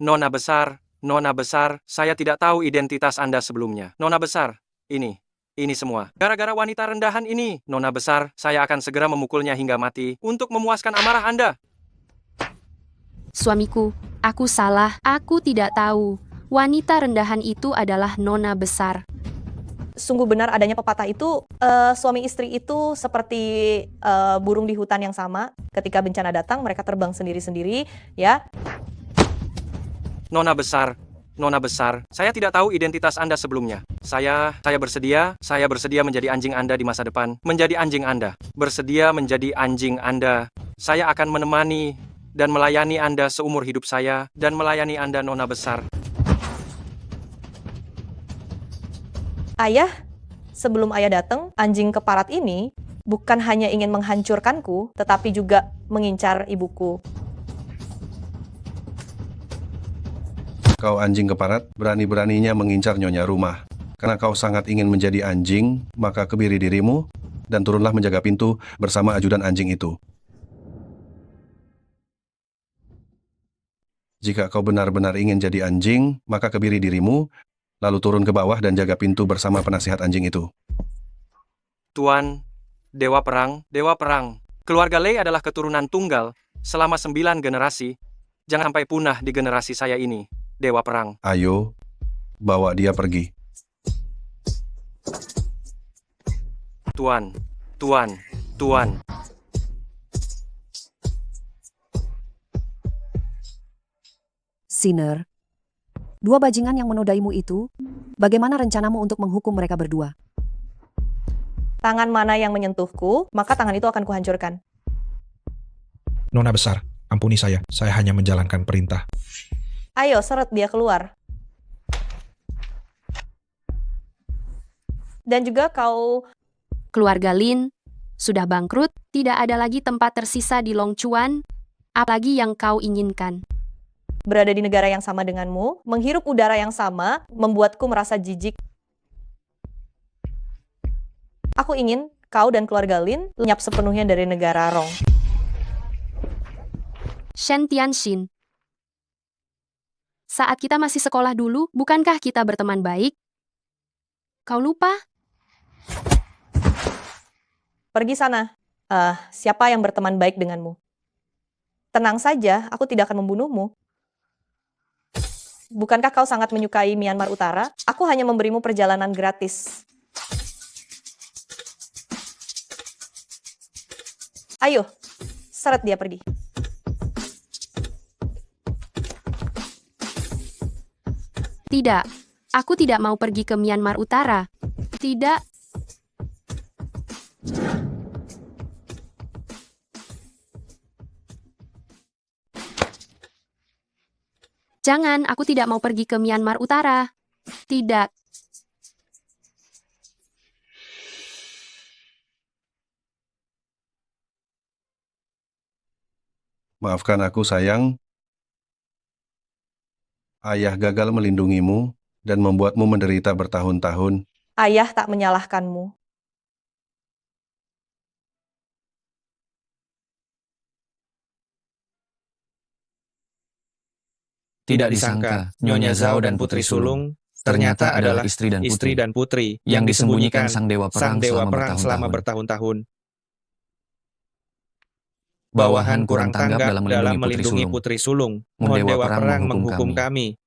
Nona besar, saya tidak tahu identitas Anda sebelumnya. Nona besar, ini semua. Gara-gara wanita rendahan ini, Nona besar, saya akan segera memukulnya hingga mati untuk memuaskan amarah Anda.
Suamiku, aku salah. Aku tidak tahu. Wanita rendahan itu adalah Nona besar.
Sungguh benar adanya pepatah itu, suami istri itu seperti burung di hutan yang sama. Ketika bencana datang, mereka terbang sendiri-sendiri, ya.
Nona besar, saya tidak tahu identitas Anda sebelumnya. Saya bersedia menjadi anjing Anda di masa depan. Menjadi anjing Anda. Bersedia menjadi anjing Anda. Saya akan menemani dan melayani Anda seumur hidup saya, dan melayani Anda, Nona besar.
Ayah, sebelum ayah datang, anjing keparat ini bukan hanya ingin menghancurkanku, tetapi juga mengincar ibuku.
Kau anjing keparat, berani-beraninya mengincar nyonya rumah. Karena kau sangat ingin menjadi anjing, maka kebiri dirimu, dan turunlah menjaga pintu bersama ajudan anjing itu. Jika kau benar-benar ingin jadi anjing, maka kebiri dirimu, lalu turun ke bawah dan jaga pintu bersama penasihat anjing itu.
Tuan, Dewa Perang. Keluarga Lei adalah keturunan tunggal selama 9 generasi. Jangan sampai punah di generasi saya ini, Dewa Perang.
Ayo, bawa dia pergi.
Tuan.
Sinner, 2 bajingan yang menodaimu itu, bagaimana rencanamu untuk menghukum mereka berdua?
Tangan mana yang menyentuhku, maka tangan itu akan kuhancurkan.
Nona besar, ampuni saya hanya menjalankan perintah.
Ayo, seret dia keluar. Dan juga kau...
Keluarga Lin sudah bangkrut, tidak ada lagi tempat tersisa di Long Chuan, apalagi yang kau inginkan.
Berada di negara yang sama denganmu, menghirup udara yang sama, membuatku merasa jijik. Aku ingin kau dan keluarga Lin lenyap sepenuhnya dari negara Rong.
Shen Tianxin. Saat kita masih sekolah dulu, bukankah kita berteman baik? Kau lupa?
Pergi sana. Siapa yang berteman baik denganmu? Tenang saja, aku tidak akan membunuhmu. Bukankah kau sangat menyukai Myanmar Utara? Aku hanya memberimu perjalanan gratis. Ayo, seret dia pergi.
Tidak, aku tidak mau pergi ke Myanmar Utara. Tidak. Jangan, aku tidak mau pergi ke Myanmar Utara. Tidak.
Maafkan aku, sayang. Ayah gagal melindungimu dan membuatmu menderita bertahun-tahun.
Ayah tak menyalahkanmu.
Tidak disangka, Nyonya Zhao dan Putri Sulung ternyata adalah istri dan putri yang disembunyikan Sang Dewa Perang selama bertahun-tahun. Bawahan kurang tanggap dalam melindungi Putri Sulung. Mohon Dewa Perang menghukum kami.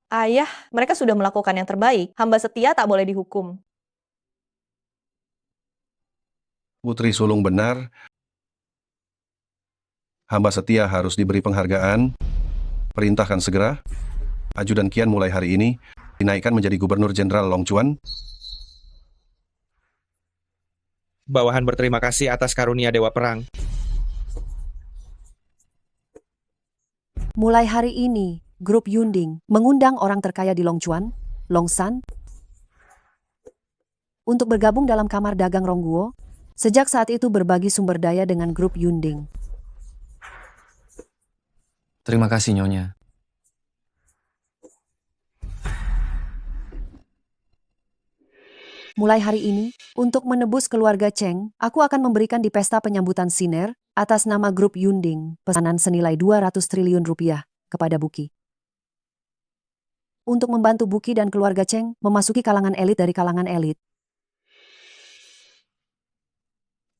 Ayah, mereka sudah melakukan yang terbaik. Hamba setia tak boleh dihukum.
Putri Sulung benar. Hamba setia harus diberi penghargaan. Perintahkan segera. Ajudan Qian mulai hari ini dinaikkan menjadi Gubernur Jenderal Long Chuan.
Bawahan berterima kasih atas karunia Dewa Perang.
Mulai hari ini, Grup Yunding mengundang orang terkaya di Long Chuan, Long San, untuk bergabung dalam kamar dagang Rongguo. Sejak saat itu berbagi sumber daya dengan Grup Yunding.
Terima kasih, Nyonya.
Mulai hari ini, untuk menebus keluarga Cheng, aku akan memberikan di pesta penyambutan Siner, atas nama grup Yunding, pesanan senilai 200 triliun rupiah kepada Buki. Untuk membantu Buki dan keluarga Cheng memasuki kalangan elit dari kalangan elit.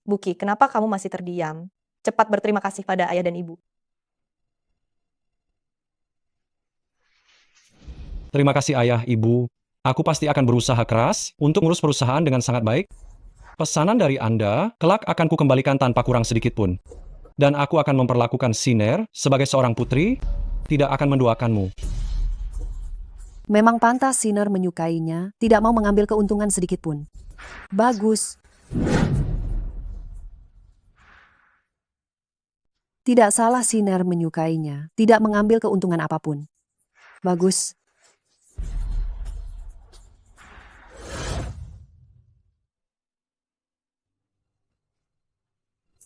Buki, kenapa kamu masih terdiam? Cepat berterima kasih pada ayah dan ibu.
Terima kasih ayah, ibu. Aku pasti akan berusaha keras untuk ngurus perusahaan dengan sangat baik. Pesanan dari Anda, kelak akan kukembalikan tanpa kurang sedikit pun. Dan aku akan memperlakukan Siner sebagai seorang putri, tidak akan menduakanmu.
Memang pantas Siner menyukainya, tidak mau mengambil keuntungan sedikit pun. Bagus. Tidak salah Siner menyukainya, tidak mengambil keuntungan apapun. Bagus.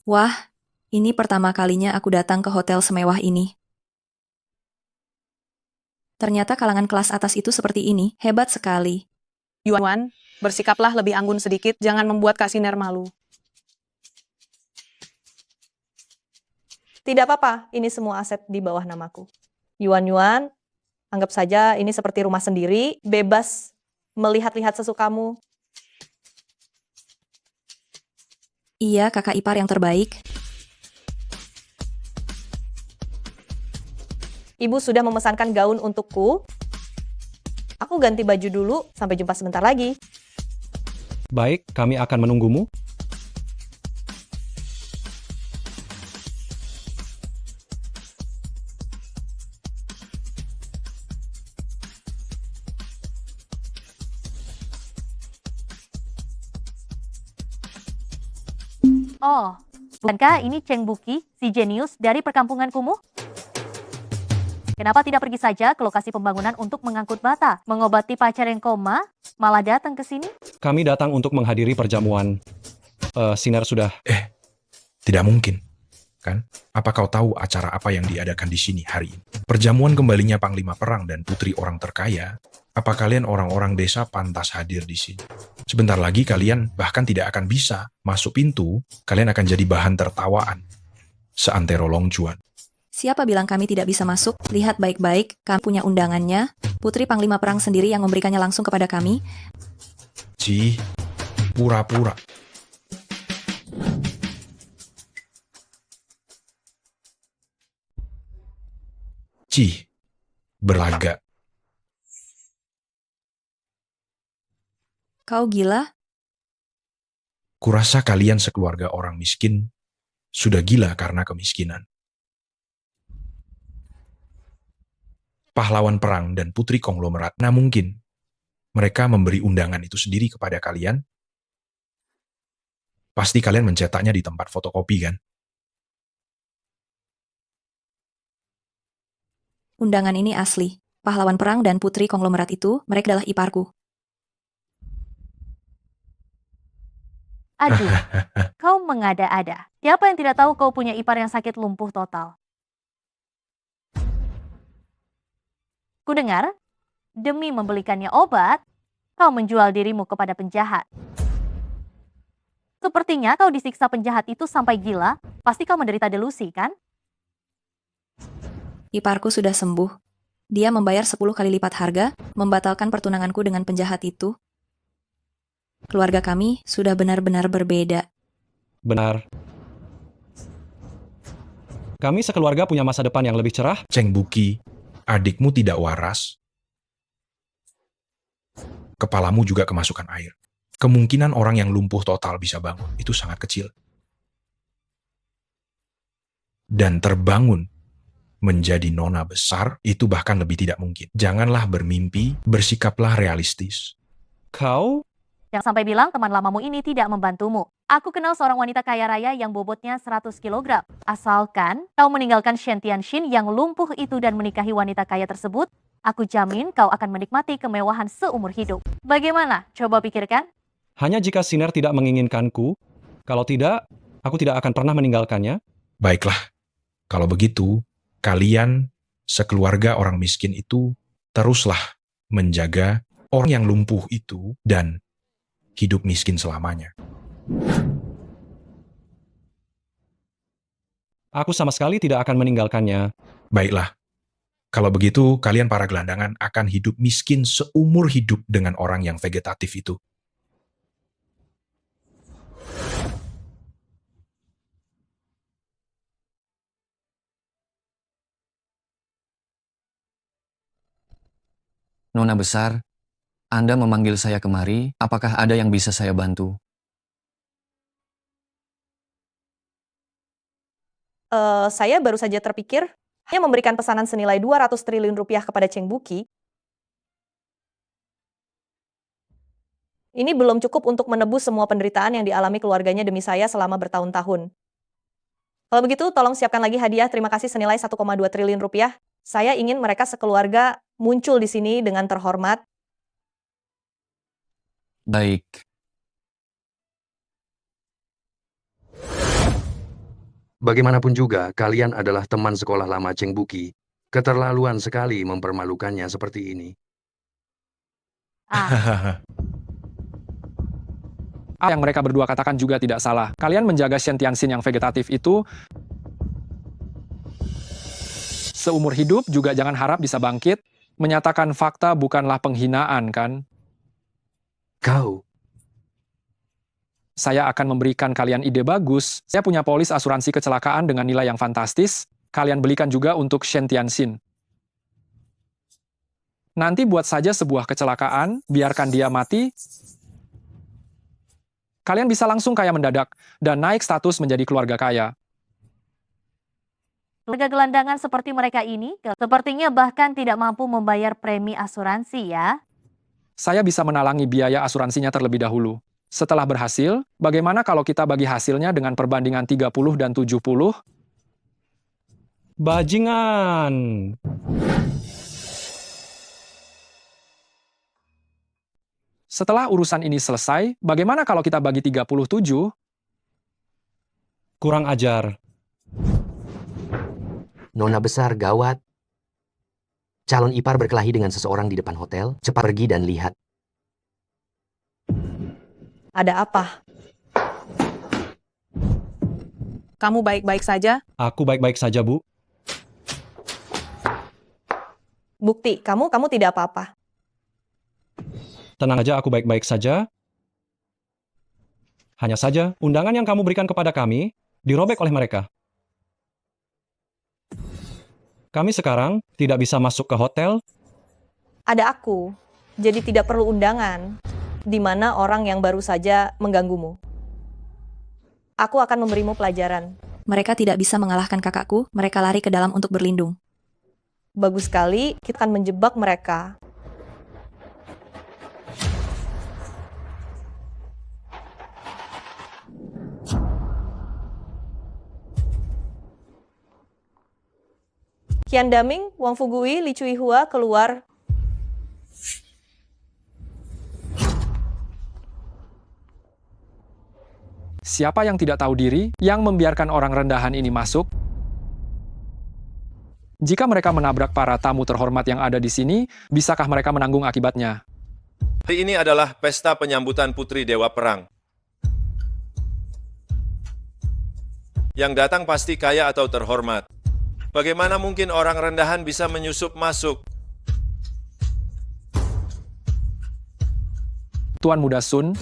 Wah, ini pertama kalinya aku datang ke hotel semewah ini. Ternyata kalangan kelas atas itu seperti ini, hebat sekali.
Yuan, bersikaplah lebih anggun sedikit, jangan membuat Kak Siner malu.
Tidak apa-apa, ini semua aset di bawah namaku. Yuan, anggap saja ini seperti rumah sendiri, bebas melihat-lihat sesukamu.
Iya, kakak ipar yang terbaik.
Ibu sudah memesankan gaun untukku. Aku ganti baju dulu, sampai jumpa sebentar lagi.
Baik, kami akan menunggumu.
Oh, bukankah ini Cheng Buki, si jenius dari perkampungan kumuh? Kenapa tidak pergi saja ke lokasi pembangunan untuk mengangkut bata, mengobati pacar yang koma, malah datang ke sini?
Kami datang untuk menghadiri perjamuan. Siner sudah...
Tidak mungkin, kan? Apa kau tahu acara apa yang diadakan di sini hari ini? Perjamuan kembalinya Panglima Perang dan Putri Orang Terkaya. Apa kalian orang-orang desa pantas hadir di sini? Sebentar lagi kalian bahkan tidak akan bisa masuk pintu, kalian akan jadi bahan tertawaan. Seantero Longchuan.
Siapa bilang kami tidak bisa masuk? Lihat baik-baik, kami punya undangannya. Putri Panglima Perang sendiri yang memberikannya langsung kepada kami.
Cih, pura-pura. Cih, berlagak.
Kau gila?
Kurasa kalian sekeluarga orang miskin sudah gila karena kemiskinan. Pahlawan perang dan putri konglomerat, nah mungkin mereka memberi undangan itu sendiri kepada kalian. Pasti kalian mencetaknya di tempat fotokopi, kan?
Undangan ini asli. Pahlawan perang dan putri konglomerat itu, mereka adalah iparku.
Aduh, kau mengada-ada. Siapa yang tidak tahu kau punya ipar yang sakit lumpuh total? Kudengar, demi membelikannya obat, kau menjual dirimu kepada penjahat. Sepertinya kau disiksa penjahat itu sampai gila, pasti kau menderita delusi, kan?
Iparku sudah sembuh. Dia membayar 10 kali lipat harga, membatalkan pertunanganku dengan penjahat itu. Keluarga kami sudah benar-benar berbeda.
Benar. Kami sekeluarga punya masa depan yang lebih cerah.
Cheng Buki, adikmu tidak waras. Kepalamu juga kemasukan air. Kemungkinan orang yang lumpuh total bisa bangun, itu sangat kecil. Dan terbangun menjadi nona besar, itu bahkan lebih tidak mungkin. Janganlah bermimpi, bersikaplah realistis.
Kau?
Yang sampai bilang teman lamamu ini tidak membantumu. Aku kenal seorang wanita kaya raya yang bobotnya 100 kg. Asalkan kau meninggalkan Shen Tianxin yang lumpuh itu dan menikahi wanita kaya tersebut, aku jamin kau akan menikmati kemewahan seumur hidup. Bagaimana? Coba pikirkan.
Hanya jika Siner tidak menginginkanku, kalau tidak, aku tidak akan pernah meninggalkannya.
Baiklah, kalau begitu, kalian sekeluarga orang miskin itu teruslah menjaga orang yang lumpuh itu dan hidup miskin selamanya.
Aku sama sekali tidak akan meninggalkannya.
Baiklah, kalau begitu kalian para gelandangan akan hidup miskin seumur hidup dengan orang yang vegetatif itu.
Nona besar, Anda memanggil saya kemari, apakah ada yang bisa saya bantu?
Saya baru saja terpikir hanya memberikan pesanan senilai 200 triliun rupiah kepada Cheng Buki. Ini belum cukup untuk menebus semua penderitaan yang dialami keluarganya demi saya selama bertahun-tahun. Kalau begitu, tolong siapkan lagi hadiah terima kasih senilai 1,2 triliun rupiah. Saya ingin mereka sekeluarga muncul di sini dengan terhormat.
Baik.
Bagaimanapun juga, kalian adalah teman sekolah lama Cheng Buki. Keterlaluan sekali mempermalukannya seperti ini.
Apa yang mereka berdua katakan juga tidak salah. Kalian menjaga Shen Tianxin yang vegetatif itu seumur hidup juga jangan harap bisa bangkit. Menyatakan fakta bukanlah penghinaan, kan?
Kau.
Saya akan memberikan kalian ide bagus. Saya punya polis asuransi kecelakaan dengan nilai yang fantastis. Kalian belikan juga untuk Shen Tianxin. Nanti buat saja sebuah kecelakaan, biarkan dia mati. Kalian bisa langsung kaya mendadak dan naik status menjadi keluarga kaya.
Keluarga gelandangan seperti mereka ini sepertinya bahkan tidak mampu membayar premi asuransi ya.
Saya bisa menalangi biaya asuransinya terlebih dahulu. Setelah berhasil, bagaimana kalau kita bagi hasilnya dengan perbandingan 30 dan 70? Bajingan! Setelah urusan ini selesai, bagaimana kalau kita bagi 37? Kurang ajar.
Nona besar gawat. Calon ipar berkelahi dengan seseorang di depan hotel. Cepat pergi dan lihat.
Ada apa?
Kamu baik-baik saja?
Aku baik-baik saja, Bu.
Bukti, kamu tidak apa-apa.
Tenang aja, aku baik-baik saja. Hanya saja, undangan yang kamu berikan kepada kami dirobek oleh mereka. Kami sekarang tidak bisa masuk ke hotel.
Ada aku, jadi tidak perlu undangan, di mana orang yang baru saja mengganggumu. Aku akan memberimu pelajaran.
Mereka tidak bisa mengalahkan kakakku, mereka lari ke dalam untuk berlindung.
Bagus sekali, kita akan menjebak mereka. Qian Daming, Wang Fugui, Li Cuihua keluar.
Siapa yang tidak tahu diri, yang membiarkan orang rendahan ini masuk? Jika mereka menabrak para tamu terhormat yang ada di sini, bisakah mereka menanggung akibatnya?
Hari ini adalah pesta penyambutan Putri Dewa Perang. Yang datang pasti kaya atau terhormat. Bagaimana mungkin orang rendahan bisa menyusup masuk?
Tuan Muda Sun,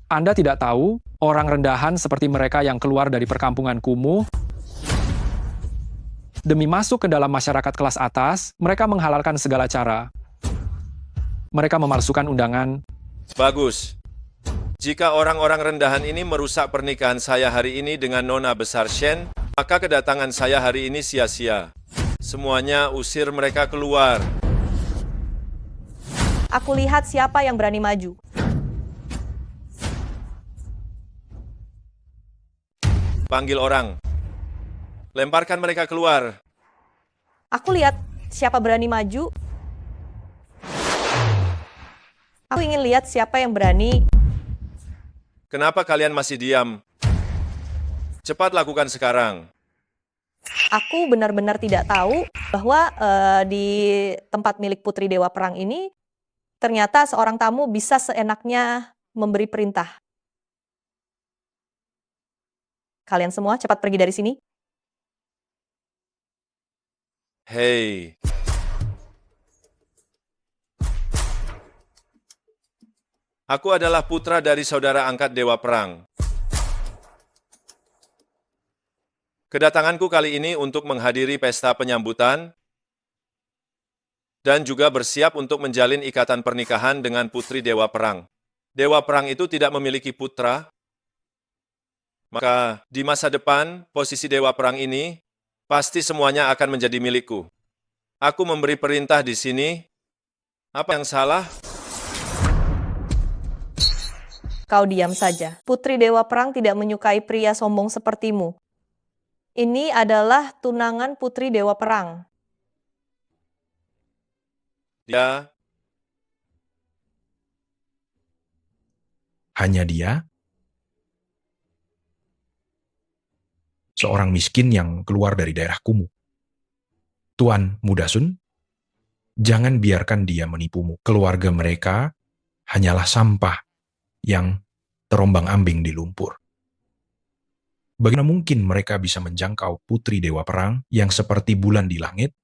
Anda tidak tahu orang rendahan seperti mereka yang keluar dari perkampungan kumuh, demi masuk ke dalam masyarakat kelas atas, mereka menghalalkan segala cara. Mereka memalsukan undangan.
Bagus. Jika orang-orang rendahan ini merusak pernikahan saya hari ini dengan Nona Besar Shen, maka kedatangan saya hari ini sia-sia. Semuanya usir mereka keluar.
Aku lihat siapa yang berani maju.
Panggil orang. Lemparkan mereka keluar.
Aku lihat siapa berani maju. Aku ingin lihat siapa yang berani.
Kenapa kalian masih diam? Cepat lakukan sekarang.
Aku benar-benar tidak tahu bahwa di tempat milik Putri Dewa Perang ini ternyata seorang tamu bisa seenaknya memberi perintah. Kalian semua cepat pergi dari sini.
Hei, aku adalah putra dari saudara angkat Dewa Perang. Kedatanganku kali ini untuk menghadiri pesta penyambutan dan juga bersiap untuk menjalin ikatan pernikahan dengan putri Dewa Perang. Dewa Perang itu tidak memiliki putra, maka di masa depan posisi Dewa Perang ini pasti semuanya akan menjadi milikku. Aku memberi perintah di sini. Apa yang salah?
Kau diam saja. Putri Dewa Perang tidak menyukai pria sombong sepertimu. Ini adalah tunangan Putri Dewa Perang.
Dia
Hanya dia, seorang miskin yang keluar dari daerah kumuh. Tuan Mudasun, jangan biarkan dia menipumu. Keluarga mereka hanyalah sampah yang terombang-ambing di lumpur. Bagaimana mungkin mereka bisa menjangkau putri Dewa Perang yang seperti bulan di langit?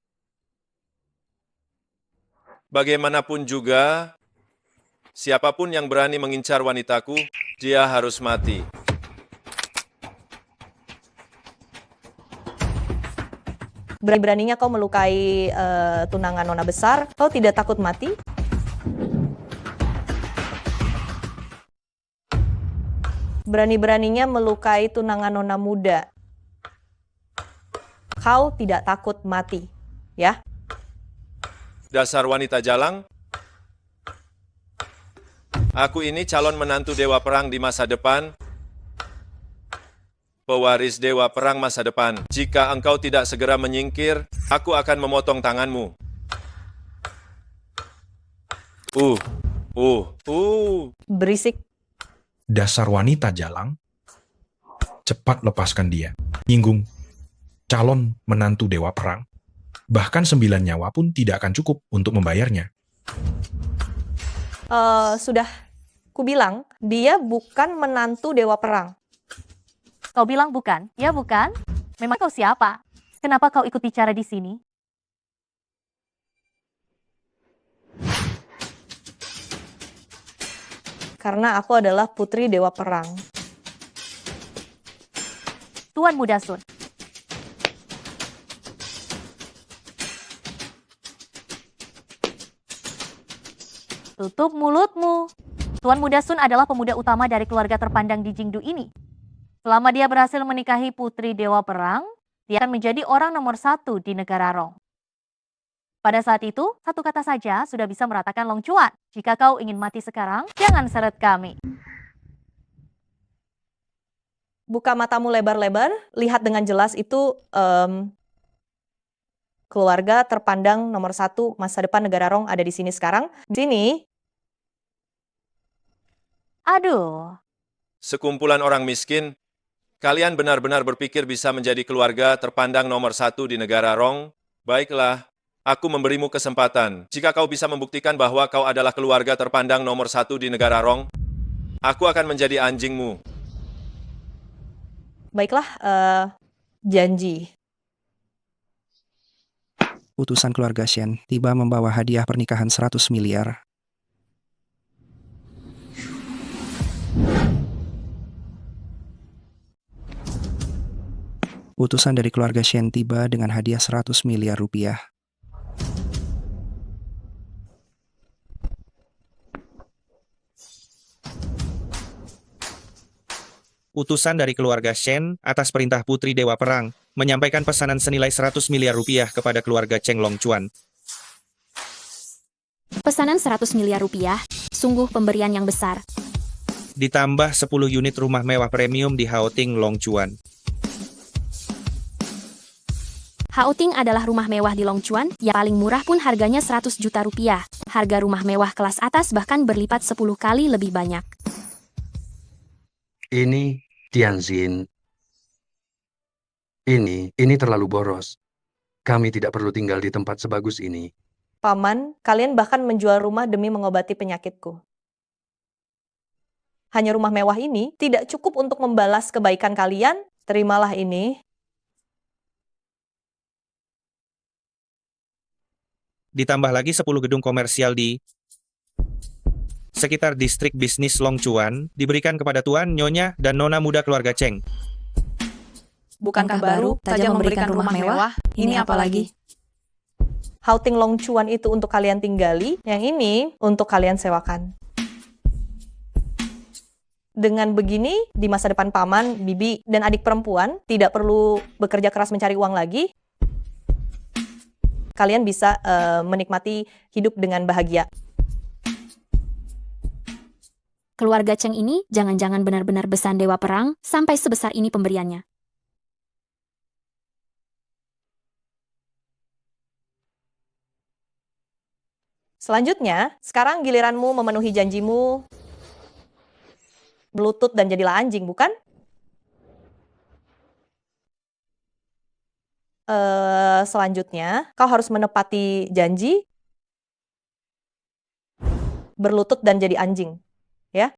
bagaimanapun juga, siapapun yang berani mengincar wanitaku, dia harus mati.
Berani-beraninya kau melukai tunangan nona besar, kau tidak takut mati? Berani-beraninya melukai tunangan nona muda, kau tidak takut mati, ya?
Dasar wanita jalang, aku ini calon menantu Dewa Perang di masa depan, pewaris Dewa Perang masa depan. Jika engkau tidak segera menyingkir, aku akan memotong tanganmu.
Berisik.
Dasar wanita jalang, cepat lepaskan dia. Nyinggung calon menantu Dewa Perang, bahkan 9 nyawa pun tidak akan cukup untuk membayarnya.
Sudah kubilang, dia bukan menantu Dewa Perang.
Kau bilang bukan? Ya bukan? Memang kau siapa? Kenapa kau ikut bicara di sini?
Karena aku adalah putri Dewa Perang.
Tuan Mudasun. Tutup mulutmu. Tuan Mudasun adalah pemuda utama dari keluarga terpandang di Jingdu ini. Selama dia berhasil menikahi putri Dewa Perang, dia akan menjadi orang nomor 1 di negara Rong. Pada saat itu, satu kata saja sudah bisa meratakan Long Chuan. Jika kau ingin mati sekarang, jangan seret kami.
Buka matamu lebar-lebar, lihat dengan jelas itu keluarga terpandang nomor 1 masa depan negara Rong ada di sini sekarang. Di sini.
Aduh.
Sekumpulan orang miskin, kalian benar-benar berpikir bisa menjadi keluarga terpandang nomor 1 di negara Rong? Baiklah, aku memberimu kesempatan. Jika kau bisa membuktikan bahwa kau adalah keluarga terpandang nomor 1 di negara Rong, aku akan menjadi anjingmu.
Baiklah, janji.
Utusan keluarga Shen tiba membawa hadiah pernikahan 100 miliar. Utusan dari keluarga Shen tiba dengan hadiah 100 miliar rupiah.
Utusan dari keluarga Shen atas perintah Putri Dewa Perang menyampaikan pesanan senilai 100 miliar rupiah kepada keluarga Cheng Long Chuan.
Pesanan 100 miliar rupiah, sungguh pemberian yang besar.
Ditambah 10 unit rumah mewah premium di Haoting Long Chuan.
Haoting adalah rumah mewah di Long Chuan, yang paling murah pun harganya 100 juta rupiah. Harga rumah mewah kelas atas bahkan berlipat 10 kali lebih banyak.
Ini, Tianjin. Ini terlalu boros. Kami tidak perlu tinggal di tempat sebagus ini.
Paman, kalian bahkan menjual rumah demi mengobati penyakitku. Hanya rumah mewah ini tidak cukup untuk membalas kebaikan kalian. Terimalah ini.
Ditambah lagi 10 gedung komersial di sekitar distrik bisnis Longchuan diberikan kepada Tuan, Nyonya, dan Nona muda keluarga Cheng.
Bukankah baru saja memberikan rumah mewah? Ini apa lagi?
Houting Longchuan itu untuk kalian tinggali, yang ini untuk kalian sewakan. Dengan begini, di masa depan paman, bibi, dan adik perempuan tidak perlu bekerja keras mencari uang lagi. Kalian bisa menikmati hidup dengan bahagia.
Keluarga Cheng ini jangan-jangan benar-benar besan dewa perang sampai sebesar ini pemberiannya.
Selanjutnya, sekarang giliranmu memenuhi janjimu. Berlutut dan jadilah anjing, bukan? Selanjutnya, kau harus menepati janji. Berlutut dan jadi anjing. Ya?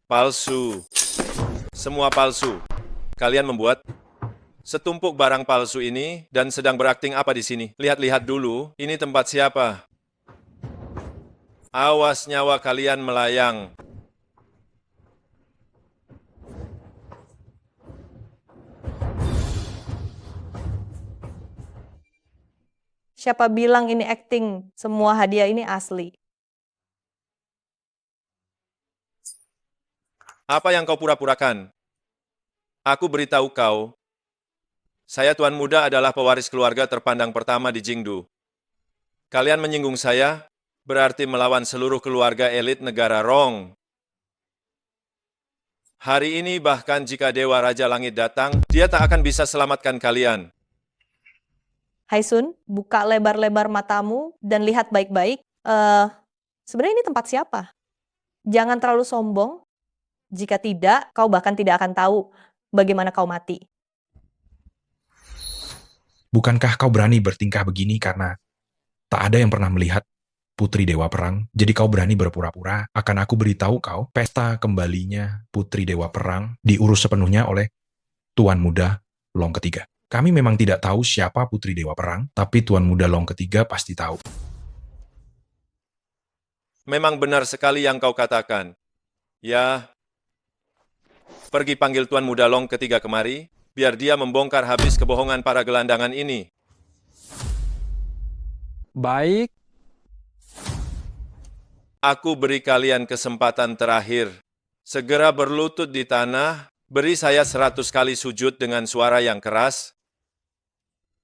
Palsu. Semua palsu. Kalian membuat setumpuk barang palsu ini dan sedang berakting apa di sini? Lihat-lihat dulu, ini tempat siapa? Awas nyawa kalian melayang.
Siapa bilang ini acting? Semua hadiah ini asli.
Apa yang kau pura-purakan? Aku beritahu kau, saya Tuan Muda adalah pewaris keluarga terpandang pertama di Jingdu. Kalian menyinggung saya, berarti melawan seluruh keluarga elit negara Rong. Hari ini bahkan jika Dewa Raja Langit datang, dia tak akan bisa selamatkan kalian.
Hai Sun, buka lebar-lebar matamu dan lihat baik-baik. Sebenarnya ini tempat siapa? Jangan terlalu sombong. Jika tidak, kau bahkan tidak akan tahu bagaimana kau mati.
Bukankah kau berani bertingkah begini karena tak ada yang pernah melihat Putri Dewa Perang, jadi kau berani berpura-pura? Akan aku beritahu kau, pesta kembalinya Putri Dewa Perang diurus sepenuhnya oleh Tuan Muda Long ketiga. Kami memang tidak tahu siapa Putri Dewa Perang, tapi Tuan Muda Long ketiga pasti tahu.
Memang benar sekali yang kau katakan. Ya, pergi panggil Tuan Muda Long ketiga kemari, biar dia membongkar habis kebohongan para gelandangan ini.
Baik.
Aku beri kalian kesempatan terakhir. Segera berlutut di tanah, beri saya 100 kali sujud dengan suara yang keras.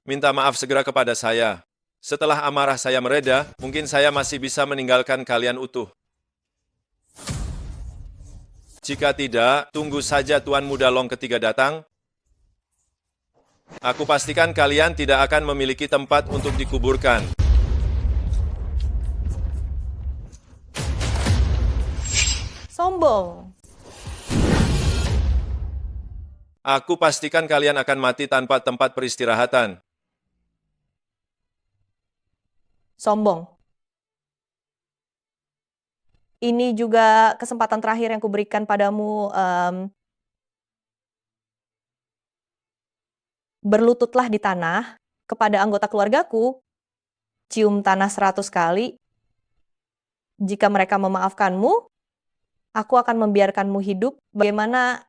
Minta maaf segera kepada saya. Setelah amarah saya mereda, mungkin saya masih bisa meninggalkan kalian utuh. Jika tidak, tunggu saja Tuan Muda Long ketiga datang. Aku pastikan kalian tidak akan memiliki tempat untuk dikuburkan.
Sombong.
Aku pastikan kalian akan mati tanpa tempat peristirahatan.
Sombong. Ini juga kesempatan terakhir yang kuberikan padamu. Berlututlah di tanah kepada anggota keluargaku. Cium tanah 100 kali. Jika mereka memaafkanmu, aku akan membiarkanmu hidup. Bagaimana?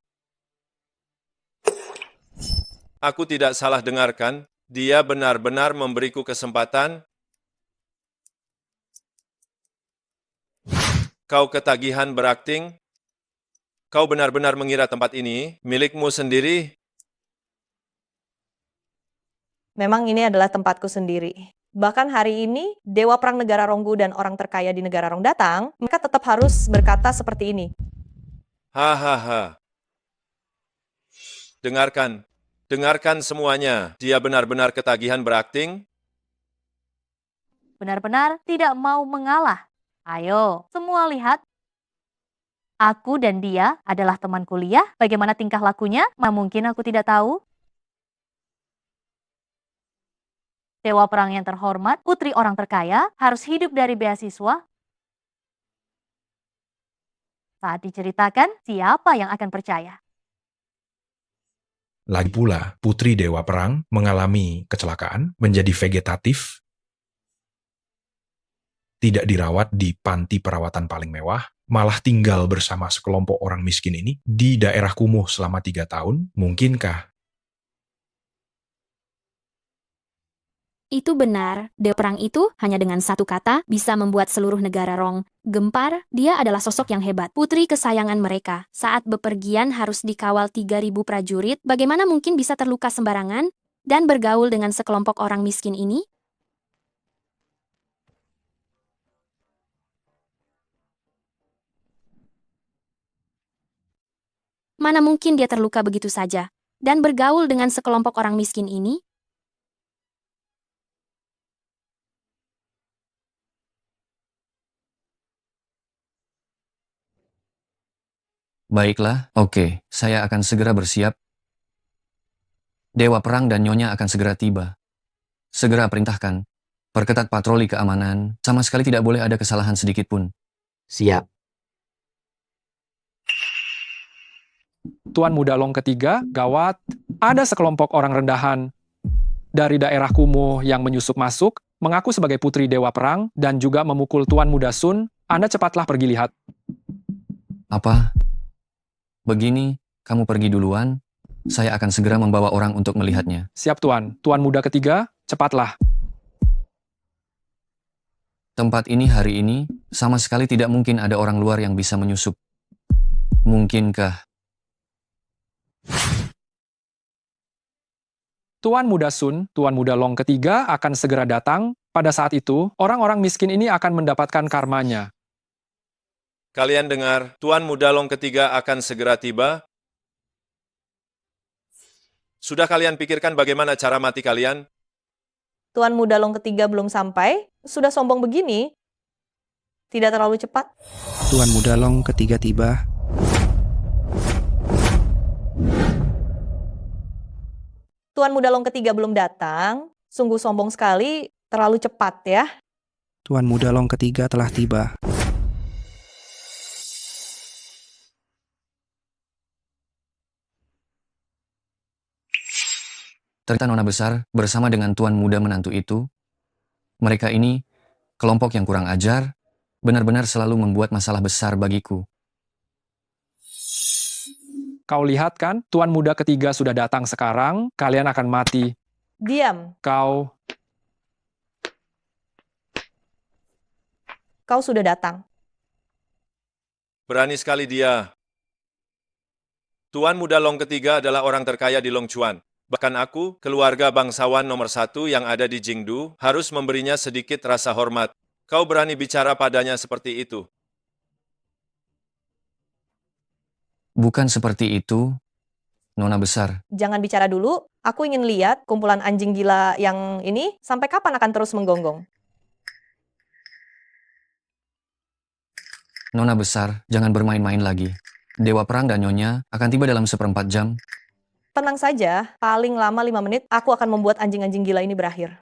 Aku tidak salah dengarkan, dia benar-benar memberiku kesempatan. Kau ketagihan berakting? Kau benar-benar mengira tempat ini milikmu sendiri?
Memang ini adalah tempatku sendiri. Bahkan hari ini, Dewa Perang Negara Ronggu dan orang terkaya di Negara Rong datang, mereka tetap harus berkata seperti ini.
Hahaha. Dengarkan semuanya. Dia benar-benar ketagihan berakting?
Benar-benar tidak mau mengalah. Ayo, semua lihat. Aku dan dia adalah teman kuliah. Bagaimana tingkah lakunya? Mungkin aku tidak tahu. Dewa Perang yang terhormat, putri orang terkaya, harus hidup dari beasiswa. Saat diceritakan, siapa yang akan percaya?
Lagi pula, Putri Dewa Perang mengalami kecelakaan, menjadi vegetatif, tidak dirawat di panti perawatan paling mewah, malah tinggal bersama sekelompok orang miskin ini di daerah kumuh selama 3 tahun. Mungkinkah?
Itu benar, Dewa Perang itu hanya dengan satu kata bisa membuat seluruh negara Rong gempar. Dia adalah sosok yang hebat, putri kesayangan mereka. Saat bepergian harus dikawal 3.000 prajurit, bagaimana mungkin bisa terluka sembarangan dan bergaul dengan sekelompok orang miskin ini? Mana mungkin dia terluka begitu saja dan bergaul dengan sekelompok orang miskin ini?
Baiklah, oke, saya akan segera bersiap. Dewa Perang dan Nyonya akan segera tiba. Segera perintahkan, perketat patroli keamanan, sama sekali tidak boleh ada kesalahan sedikit pun.
Siap.
Tuan Muda Long ketiga, gawat. Ada sekelompok orang rendahan dari daerah kumuh yang menyusup masuk, mengaku sebagai putri Dewa Perang, dan juga memukul Tuan Muda Sun. Anda cepatlah pergi lihat.
Apa? Begini, kamu pergi duluan, saya akan segera membawa orang untuk melihatnya.
Siap, Tuan. Tuan Muda ketiga, cepatlah.
Tempat ini hari ini, sama sekali tidak mungkin ada orang luar yang bisa menyusup. Mungkinkah?
Tuan Muda Sun, Tuan Muda Long ketiga akan segera datang. Pada saat itu, orang-orang miskin ini akan mendapatkan karmanya.
Kalian dengar, Tuan Muda Long ketiga akan segera tiba. Sudah kalian pikirkan bagaimana cara mati kalian?
Tuan Muda Long ketiga belum sampai, sudah sombong begini. Tidak terlalu cepat.
Tuan Muda Long ketiga tiba.
Tuan Muda Long ketiga belum datang, sungguh sombong sekali, terlalu cepat ya.
Tuan Muda Long ketiga telah tiba.
Ternyata Nona Besar bersama dengan Tuan Muda menantu itu, mereka ini kelompok yang kurang ajar, benar-benar selalu membuat masalah besar bagiku.
Kau lihat kan, Tuan Muda ketiga sudah datang sekarang, kalian akan mati.
Diam.
Kau
sudah datang.
Berani sekali dia. Tuan Muda Long ketiga adalah orang terkaya di Longchuan. Bahkan aku, keluarga bangsawan nomor 1 yang ada di Jingdu, harus memberinya sedikit rasa hormat. Kau berani bicara padanya seperti itu?
Bukan seperti itu, Nona Besar.
Jangan bicara dulu, aku ingin lihat kumpulan anjing gila yang ini sampai kapan akan terus menggonggong.
Nona Besar, jangan bermain-main lagi. Dewa Perang dan Nyonya akan tiba dalam 1/4 jam.
Tenang saja, paling lama 5 menit, aku akan membuat anjing-anjing gila ini berakhir.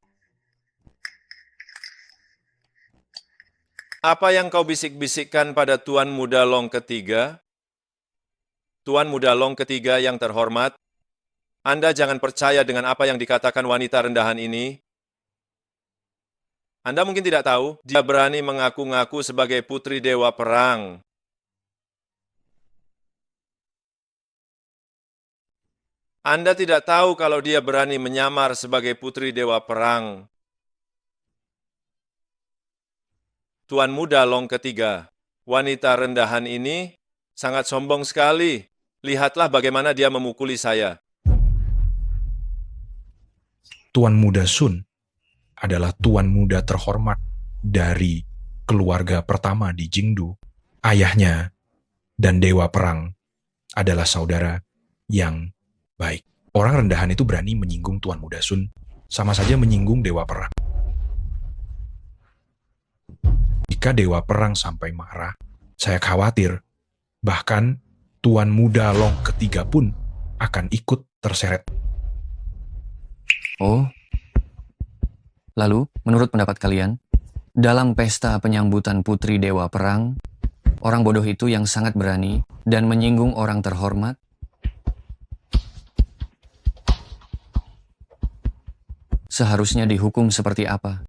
Apa yang kau bisik-bisikkan pada Tuan Muda Long ketiga? Tuan Muda Long ketiga yang terhormat, Anda jangan percaya dengan apa yang dikatakan wanita rendahan ini. Anda mungkin tidak tahu, dia berani mengaku-ngaku sebagai putri Dewa Perang. Anda tidak tahu kalau dia berani menyamar sebagai putri Dewa Perang. Tuan Muda Long ketiga, wanita rendahan ini sangat sombong sekali. Lihatlah bagaimana dia memukuli saya.
Tuan Muda Sun adalah tuan muda terhormat dari keluarga pertama di Jingdu. Ayahnya dan Dewa Perang adalah saudara yang baik. Orang rendahan itu berani menyinggung Tuan Muda Sun, sama saja menyinggung Dewa Perang. Jika Dewa Perang sampai marah, saya khawatir bahkan Tuan Muda Long ketiga pun akan ikut terseret.
Oh, lalu menurut pendapat kalian, dalam pesta penyambutan Putri Dewa Perang, Orang bodoh itu yang sangat berani dan menyinggung orang terhormat. Seharusnya dihukum seperti apa?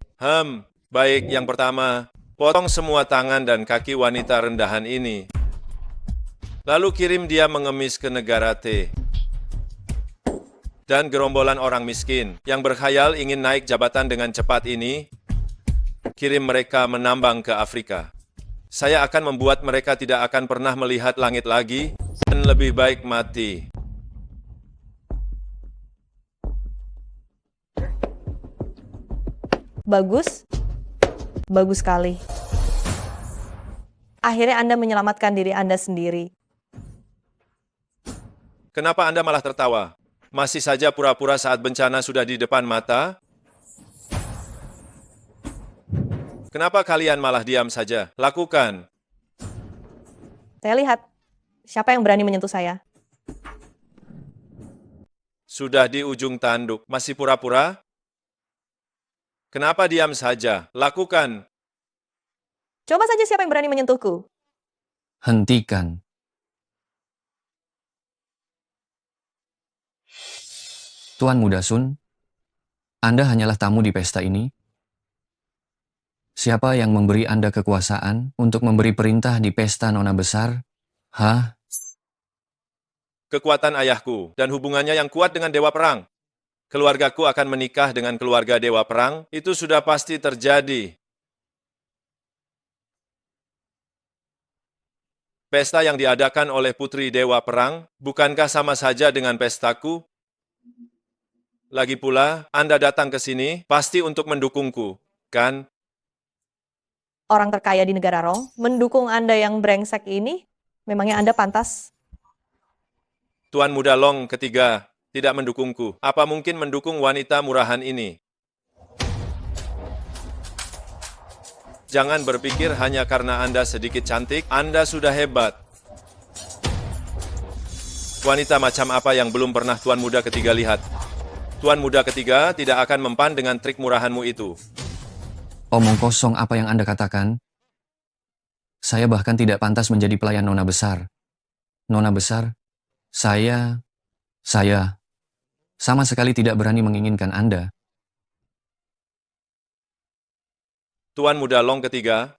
Baik, yang pertama, potong semua tangan dan kaki wanita rendahan ini. Lalu kirim dia mengemis ke negara T. Dan gerombolan orang miskin yang berkhayal ingin naik jabatan dengan cepat ini, kirim mereka menambang ke Afrika. Saya akan membuat mereka tidak akan pernah melihat langit lagi dan lebih baik mati.
Bagus. Bagus sekali. Akhirnya Anda menyelamatkan diri Anda sendiri.
Kenapa Anda malah tertawa? Masih saja pura-pura saat bencana sudah di depan mata? Kenapa kalian malah diam saja? Lakukan.
Saya lihat, siapa yang berani menyentuh saya?
Sudah di ujung tanduk, masih pura-pura? Kenapa diam saja? Lakukan.
Coba saja siapa yang berani menyentuhku.
Hentikan. Tuan Muda Sun, Anda hanyalah tamu di pesta ini. Siapa yang memberi Anda kekuasaan untuk memberi perintah di pesta nona besar? Hah?
Kekuatan ayahku dan hubungannya yang kuat dengan Dewa Perang. Keluargaku akan menikah dengan keluarga Dewa Perang, itu sudah pasti terjadi. Pesta yang diadakan oleh Putri Dewa Perang, bukankah sama saja dengan pestaku? Lagi pula, Anda datang ke sini pasti untuk mendukungku, kan?
Orang terkaya di negara Rong, mendukung Anda yang brengsek ini, memangnya Anda pantas?
Tuan Muda Long ketiga tidak mendukungku. Apa mungkin mendukung wanita murahan ini? Jangan berpikir hanya karena Anda sedikit cantik, Anda sudah hebat. Wanita macam apa yang belum pernah Tuan Muda ketiga lihat? Tuan Muda ketiga tidak akan mempan dengan trik murahanmu itu.
Omong kosong apa yang Anda katakan? Saya bahkan tidak pantas menjadi pelayan nona besar. Nona besar, saya sama sekali tidak berani menginginkan Anda.
Tuan Muda Long ketiga,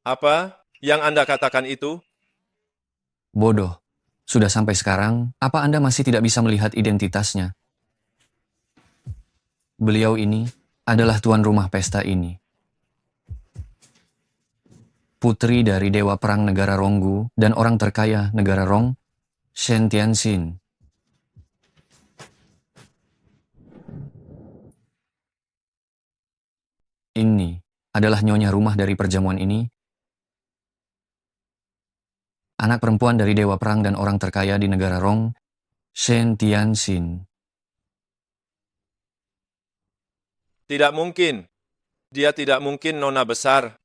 apa yang Anda katakan itu?
Bodoh. Sudah sampai sekarang, apa Anda masih tidak bisa melihat identitasnya? Beliau ini adalah tuan rumah pesta ini. Putri dari Dewa Perang Negara Ronggu dan orang terkaya Negara Rong, Shen Tianxin. Ini adalah nyonya rumah dari perjamuan ini. Anak perempuan dari Dewa Perang dan orang terkaya di Negara Rong, Shen Tianxin.
Tidak mungkin. Dia tidak mungkin nona besar.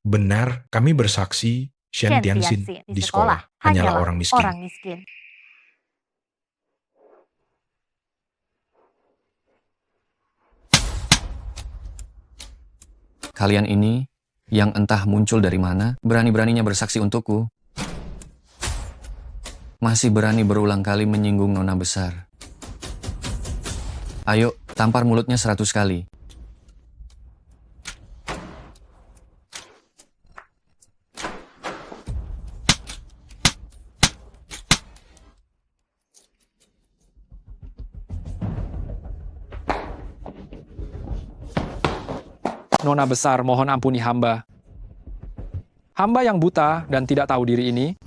Benar, kami bersaksi Shen Tianxin di sekolah hanyalah orang miskin.
Kalian ini, yang entah muncul dari mana, berani-beraninya bersaksi untukku. Masih berani berulang kali menyinggung nona besar. Ayo, tampar mulutnya 100 kali.
Nona besar, mohon ampuni hamba. Hamba yang buta dan tidak tahu diri ini.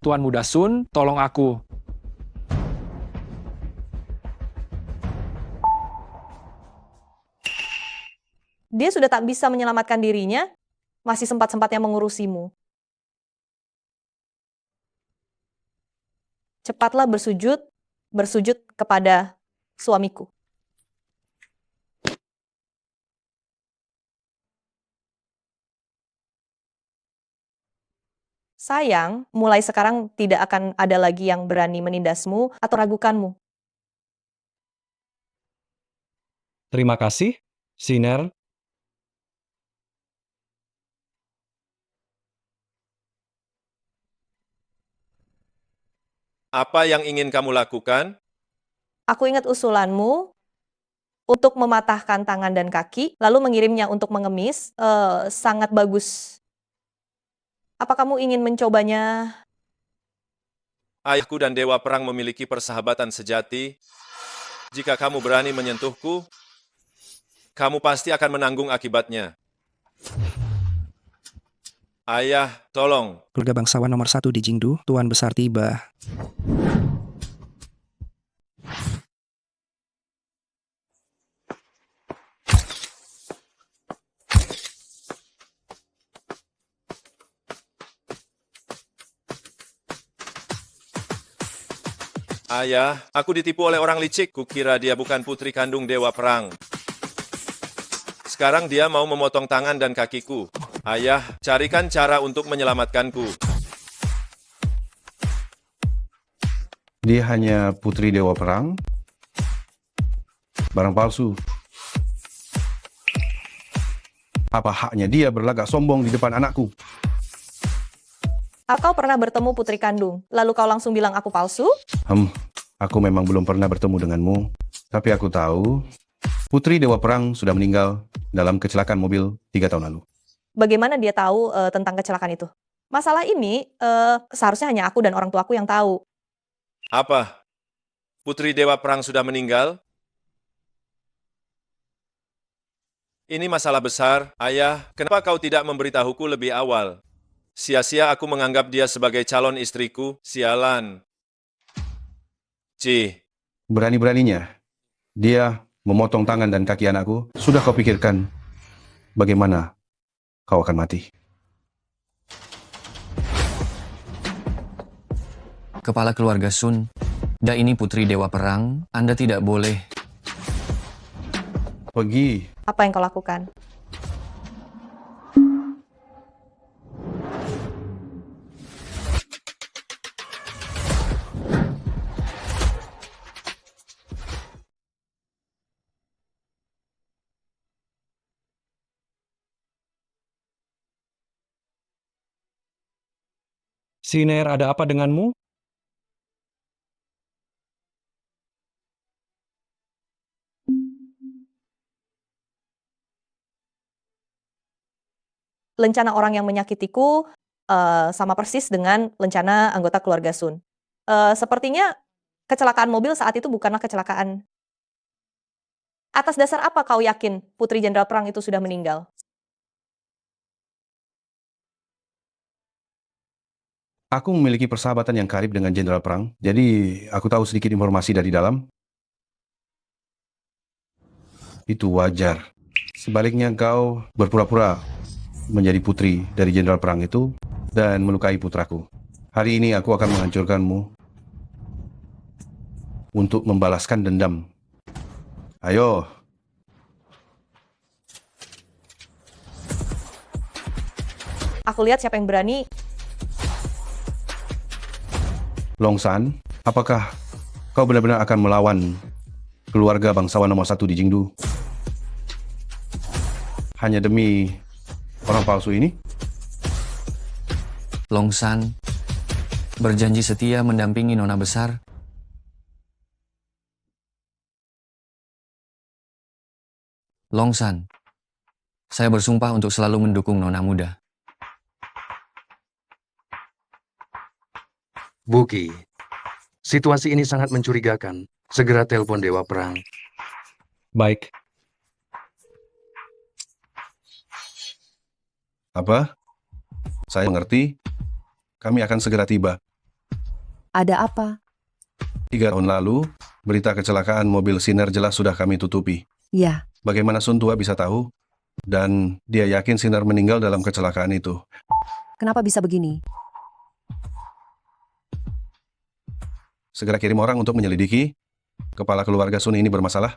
Tuan Muda Sun, tolong aku.
Dia sudah tak bisa menyelamatkan dirinya, masih sempat-sempatnya mengurusimu. Cepatlah bersujud kepada suamiku. Sayang, mulai sekarang tidak akan ada lagi yang berani menindasmu atau ragukanmu.
Terima kasih, Siner.
Apa yang ingin kamu lakukan?
Aku ingat usulanmu untuk mematahkan tangan dan kaki, lalu mengirimnya untuk mengemis. Sangat bagus. Apa kamu ingin mencobanya?
Ayahku dan Dewa Perang memiliki persahabatan sejati. Jika kamu berani menyentuhku, kamu pasti akan menanggung akibatnya. Ayah, tolong.
Keluarga bangsawan nomor 1 di Jingdu, Tuan Besar tiba.
Ayah, aku ditipu oleh orang licik. Kukira dia bukan putri kandung Dewa Perang. Sekarang dia mau memotong tangan dan kakiku. Ayah, carikan cara untuk menyelamatkanku.
Dia hanya putri Dewa Perang? Barang palsu. Apa haknya dia berlagak sombong di depan anakku?
Kau pernah bertemu putri kandung, lalu kau langsung bilang aku palsu?
Aku memang belum pernah bertemu denganmu. Tapi aku tahu, putri Dewa Perang sudah meninggal dalam kecelakaan mobil 3 tahun lalu.
Bagaimana dia tahu tentang kecelakaan itu? Masalah ini seharusnya hanya aku dan orang tuaku yang tahu.
Apa? Putri Dewa Perang sudah meninggal? Ini masalah besar. Ayah, kenapa kau tidak memberitahuku lebih awal? Sia-sia aku menganggap dia sebagai calon istriku. Sialan.
Berani-beraninya, dia memotong tangan dan kaki anakku. Sudah kau pikirkan bagaimana kau akan mati?
Kepala keluarga Sun, Da ini putri Dewa Perang, Anda tidak boleh.
Pergi.
Apa yang kau lakukan?
Siner, ada apa denganmu?
Lencana orang yang menyakitiku sama persis dengan lencana anggota keluarga Sun. Sepertinya kecelakaan mobil saat itu bukanlah kecelakaan. Atas dasar apa kau yakin Putri Jenderal Perang itu sudah meninggal?
Aku memiliki persahabatan yang karib dengan Jenderal Perang, jadi aku tahu sedikit informasi dari dalam. Itu wajar. Sebaliknya kau berpura-pura menjadi putri dari Jenderal Perang itu dan melukai putraku. Hari ini aku akan menghancurkanmu untuk membalaskan dendam. Ayo.
Aku lihat siapa yang berani.
Longsan, apakah kau benar-benar akan melawan keluarga bangsawan nomor 1 di Jingdu? Hanya demi orang palsu ini?
Longsan, berjanji setia mendampingi Nona Besar. Longsan, saya bersumpah untuk selalu mendukung Nona Muda.
Buki, situasi ini sangat mencurigakan. Segera telepon Dewa Perang.
Baik.
Apa? Saya mengerti. Kami akan segera tiba.
Ada apa?
3 tahun lalu, berita kecelakaan mobil Siner jelas sudah kami tutupi.
Ya.
Bagaimana Sun Tua bisa tahu? Dan dia yakin Siner meninggal dalam kecelakaan itu.
Kenapa bisa begini?
Segera kirim orang untuk menyelidiki. Kepala keluarga Sun ini bermasalah.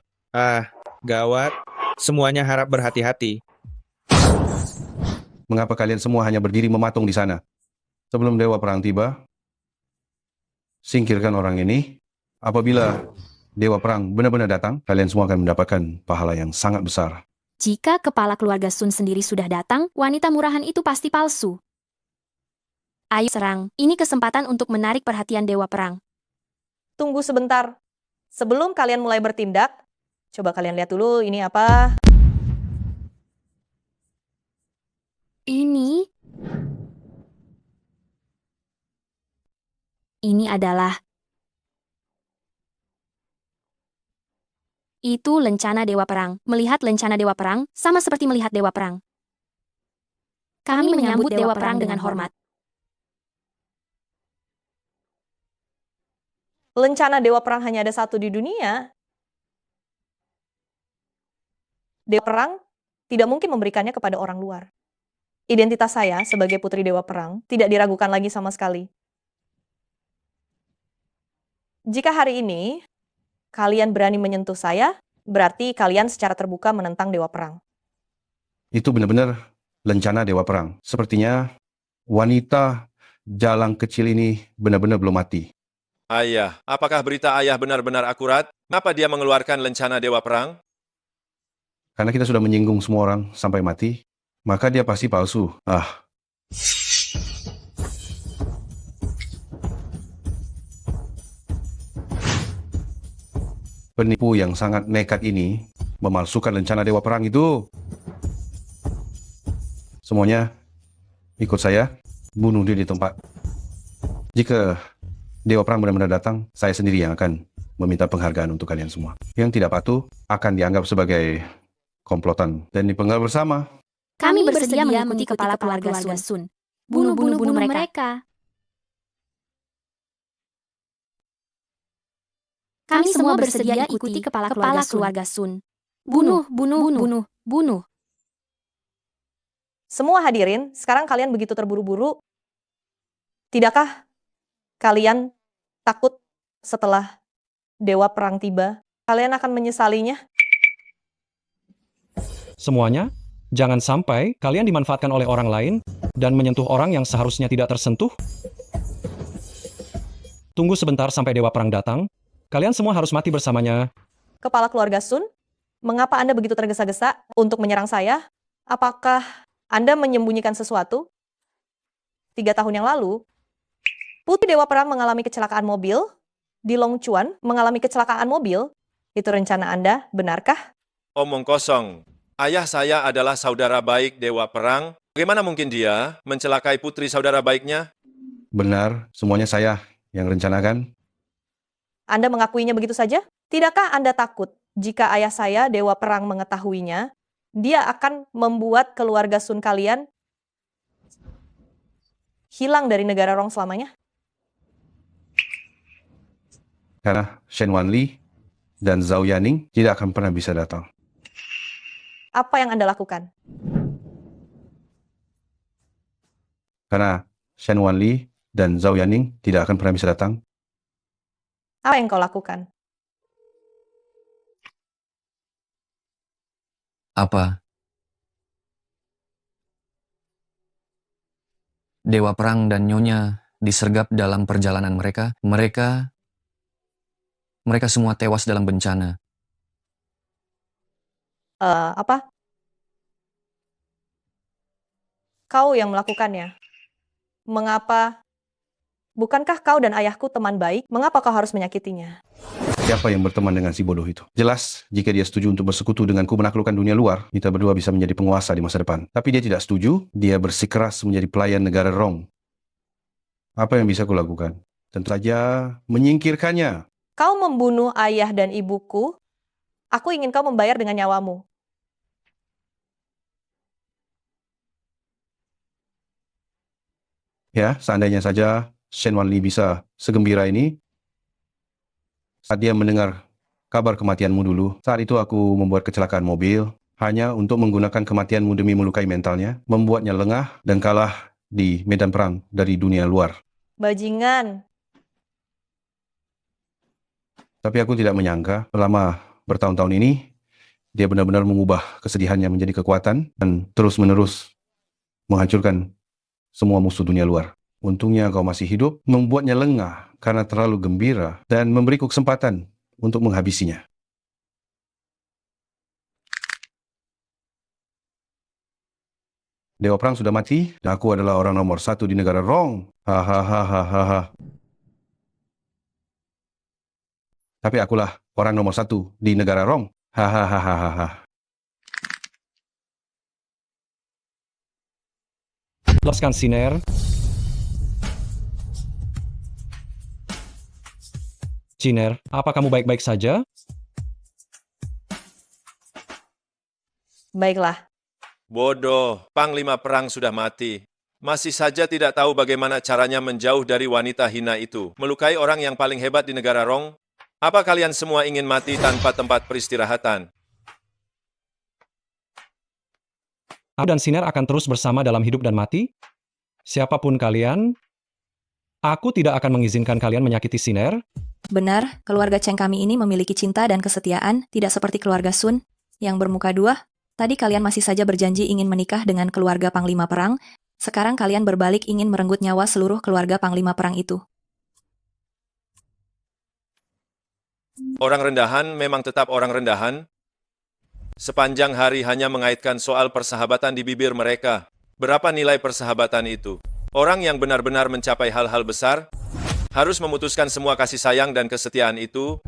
Gawat. Semuanya harap berhati-hati.
Mengapa kalian semua hanya berdiri mematung di sana? Sebelum Dewa Perang tiba, singkirkan orang ini. Apabila Dewa Perang benar-benar datang, kalian semua akan mendapatkan pahala yang sangat besar.
Jika kepala keluarga Sun sendiri sudah datang, wanita murahan itu pasti palsu. Ayo serang, ini kesempatan untuk menarik perhatian Dewa Perang.
Tunggu sebentar. Sebelum kalian mulai bertindak, coba kalian lihat dulu ini apa.
Ini adalah itu lencana Dewa Perang. Melihat lencana Dewa Perang sama seperti melihat Dewa Perang. Kami menyambut Dewa Perang dengan hormat.
Lencana Dewa Perang hanya ada satu di dunia. Dewa Perang tidak mungkin memberikannya kepada orang luar. Identitas saya sebagai putri Dewa Perang tidak diragukan lagi sama sekali. Jika hari ini kalian berani menyentuh saya, berarti kalian secara terbuka menentang Dewa Perang.
Itu benar-benar lencana Dewa Perang. Sepertinya wanita jalang kecil ini benar-benar belum mati.
Ayah, apakah berita ayah benar-benar akurat? Mengapa dia mengeluarkan lencana Dewa Perang?
Karena kita sudah menyinggung semua orang sampai mati, maka dia pasti palsu. Penipu yang sangat nekat ini memalsukan rencana Dewa Perang itu. Semuanya ikut saya, bunuh dia di tempat. Jika Dewa Perang benar-benar datang, saya sendiri yang akan meminta penghargaan untuk kalian semua. Yang tidak patuh akan dianggap sebagai komplotan dan dipenggal bersama.
Kami bersedia mengikuti kepala keluarga Sun. Bunuh mereka. Kami semua bersedia ikuti kepala keluarga Sun. Bunuh.
Semua hadirin, sekarang kalian begitu terburu-buru. Tidakkah kalian takut setelah Dewa Perang tiba? Kalian akan menyesalinya?
Semuanya, jangan sampai kalian dimanfaatkan oleh orang lain dan menyentuh orang yang seharusnya tidak tersentuh. Tunggu sebentar sampai Dewa Perang datang. Kalian semua harus mati bersamanya.
Kepala keluarga Sun, mengapa Anda begitu tergesa-gesa untuk menyerang saya? Apakah Anda menyembunyikan sesuatu? 3 tahun yang lalu, Putri Dewa Perang mengalami kecelakaan mobil. Di Long Chuan mengalami kecelakaan mobil. Itu rencana Anda, benarkah?
Omong kosong. Ayah saya adalah saudara baik Dewa Perang. Bagaimana mungkin dia mencelakai putri saudara baiknya?
Benar, semuanya saya yang rencanakan.
Anda mengakuinya begitu saja? Tidakkah Anda takut jika ayah saya, Dewa Perang, mengetahuinya, dia akan membuat keluarga Sun kalian hilang dari negara Rong selamanya?
Karena Shen Wanli dan Zhao Yaning tidak akan pernah bisa datang.
Apa yang Anda lakukan?
Karena Shen Wanli dan Zhao Yaning tidak akan pernah bisa datang.
Apa yang kau lakukan?
Apa? Dewa Perang dan Nyonya disergap dalam perjalanan mereka. Mereka semua tewas dalam bencana.
Apa? Kau yang melakukannya. Mengapa? Bukankah kau dan ayahku teman baik? Mengapa kau harus menyakitinya?
Siapa yang berteman dengan si bodoh itu? Jelas, jika dia setuju untuk bersekutu denganku menaklukkan dunia luar, kita berdua bisa menjadi penguasa di masa depan. Tapi dia tidak setuju, dia bersikeras menjadi pelayan negara Rong. Apa yang bisa kulakukan? Tentu saja menyingkirkannya.
Kau membunuh ayah dan ibuku, aku ingin kau membayar dengan nyawamu.
Ya, seandainya saja Shen Wanli bisa segembira ini, saat dia mendengar kabar kematianmu dulu, saat itu aku membuat kecelakaan mobil, hanya untuk menggunakan kematianmu demi melukai mentalnya, membuatnya lengah dan kalah di medan perang dari dunia luar.
Bajingan.
Tapi aku tidak menyangka, selama bertahun-tahun ini, dia benar-benar mengubah kesedihannya menjadi kekuatan dan terus-menerus menghancurkan semua musuh dunia luar. Untungnya kau masih hidup, membuatnya lengah karena terlalu gembira dan memberiku kesempatan untuk menghabisinya. Dewa Perang sudah mati, dan aku adalah orang nomor 1 di negara Rong. Hahaha. Tapi akulah orang nomor 1 di negara Rong. Hahaha.
Lepaskan Siner. Siner, apa kamu baik-baik saja?
Baiklah.
Bodoh, Panglima Perang sudah mati. Masih saja tidak tahu bagaimana caranya menjauh dari wanita hina itu. Melukai orang yang paling hebat di negara Rong. Apa kalian semua ingin mati tanpa tempat peristirahatan?
Aku dan Siner akan terus bersama dalam hidup dan mati. Siapapun kalian, aku tidak akan mengizinkan kalian menyakiti Siner.
Benar, keluarga Cheng kami ini memiliki cinta dan kesetiaan, tidak seperti keluarga Sun, yang bermuka dua. Tadi kalian masih saja berjanji ingin menikah dengan keluarga Panglima Perang, sekarang kalian berbalik ingin merenggut nyawa seluruh keluarga Panglima Perang itu.
Orang rendahan memang tetap orang rendahan. Sepanjang hari hanya mengaitkan soal persahabatan di bibir mereka. Berapa nilai persahabatan itu? Orang yang benar-benar mencapai hal-hal besar harus memutuskan semua kasih sayang dan kesetiaan itu.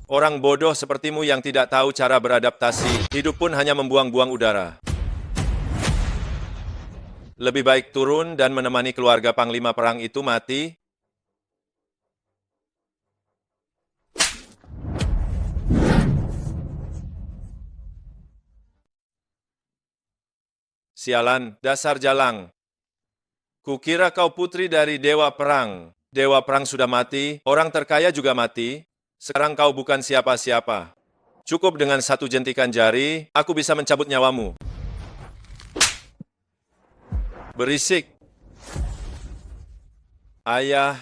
Orang bodoh sepertimu yang tidak tahu cara beradaptasi, hidup pun hanya membuang-buang udara. Lebih baik turun dan menemani keluarga Panglima Perang itu mati. Sialan, dasar jalang. Kukira kau putri dari Dewa Perang. Dewa Perang sudah mati, orang terkaya juga mati. Sekarang kau bukan siapa-siapa. Cukup dengan satu jentikan jari, aku bisa mencabut nyawamu. Berisik. Ayah,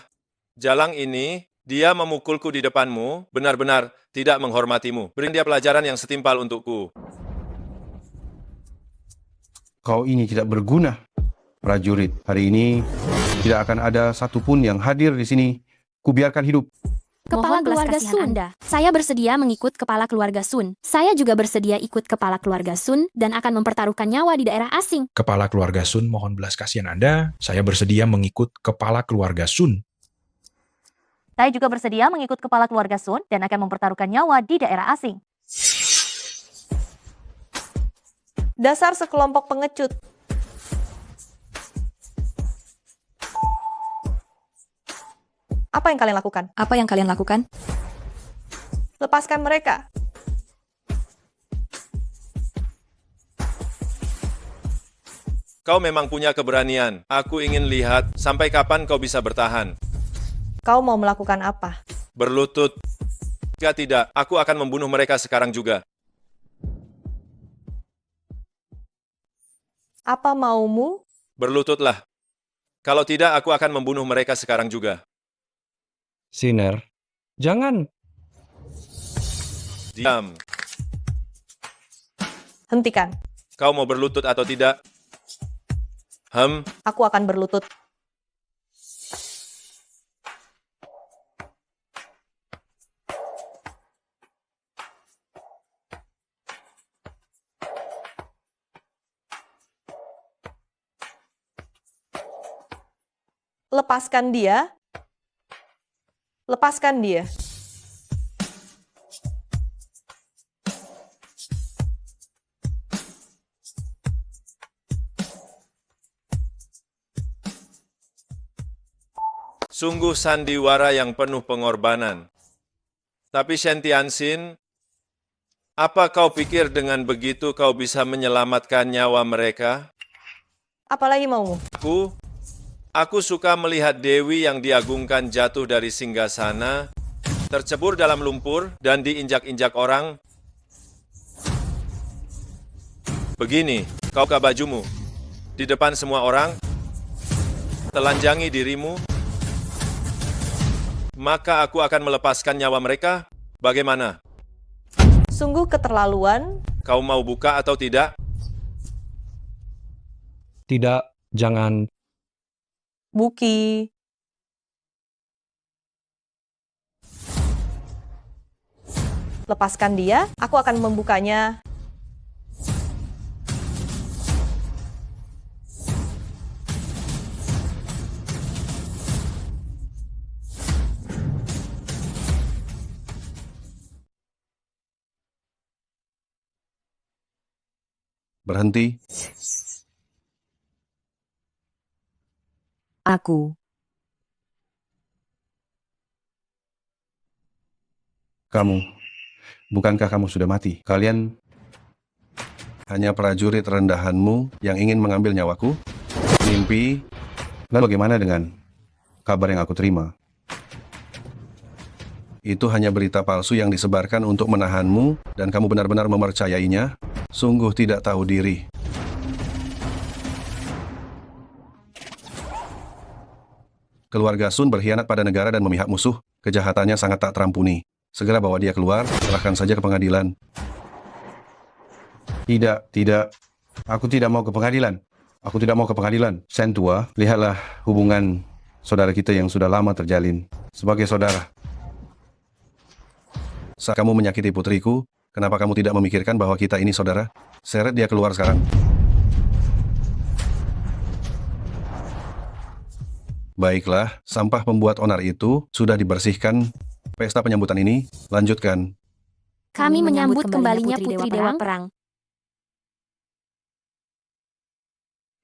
jalang ini, dia memukulku di depanmu, benar-benar tidak menghormatimu. Beri dia pelajaran yang setimpal untukku.
Kau ini tidak berguna, prajurit. Hari ini tidak akan ada satupun yang hadir di sini. Kubiarkan hidup.
Kepala
Mohon belas
keluarga
kasihan
Sun.
Anda.
Saya bersedia mengikut kepala keluarga Sun. Saya juga bersedia ikut kepala keluarga Sun dan akan mempertaruhkan nyawa di daerah asing.
Kepala keluarga Sun, mohon belas kasihan Anda. Saya bersedia mengikut kepala keluarga Sun.
Saya juga bersedia mengikut kepala keluarga Sun dan akan mempertaruhkan nyawa di daerah asing.
Dasar sekelompok pengecut. Apa yang kalian lakukan?
Apa yang kalian lakukan?
Lepaskan mereka.
Kau memang punya keberanian. Aku ingin lihat sampai kapan kau bisa bertahan.
Kau mau melakukan apa?
Berlutut. Jika tidak, aku akan membunuh mereka sekarang juga.
Apa maumu?
Berlututlah. Kalau tidak, aku akan membunuh mereka sekarang juga.
Siner, jangan.
Diam.
Hentikan.
Kau mau berlutut atau tidak?
Aku akan berlutut. Lepaskan dia. Lepaskan dia.
Sungguh sandiwara yang penuh pengorbanan. Tapi Shen Tianxin, apa kau pikir dengan begitu kau bisa menyelamatkan nyawa mereka?
Apalagi maumu?
Aku suka melihat Dewi yang diagungkan jatuh dari singgasana, tercebur dalam lumpur, dan diinjak-injak orang. Begini, kau buka bajumu. Di depan semua orang, telanjangi dirimu, maka aku akan melepaskan nyawa mereka. Bagaimana?
Sungguh keterlaluan.
Kau mau buka atau tidak?
Tidak, jangan.
Buki. Lepaskan dia, aku akan membukanya.
Berhenti.
Aku.
Kamu. Bukankah kamu sudah mati? Kalian hanya prajurit rendahanmu yang ingin mengambil nyawaku? Mimpi? Lalu bagaimana dengan kabar yang aku terima? Itu hanya berita palsu yang disebarkan untuk menahanmu, dan kamu benar-benar mempercayainya? Sungguh tidak tahu diri. Keluarga Sun berkhianat pada negara dan memihak musuh. Kejahatannya sangat tak terampuni. Segera bawa dia keluar, serahkan saja ke pengadilan. Tidak. Aku tidak mau ke pengadilan. Aku tidak mau ke pengadilan. Sen tua, lihatlah hubungan saudara kita yang sudah lama terjalin. Sebagai saudara. Saat kamu menyakiti putriku, kenapa kamu tidak memikirkan bahwa kita ini saudara? Seret dia keluar sekarang. Baiklah, sampah pembuat onar itu sudah dibersihkan. Pesta penyambutan ini, lanjutkan.
Kami menyambut kembalinya Putri Dewa Perang.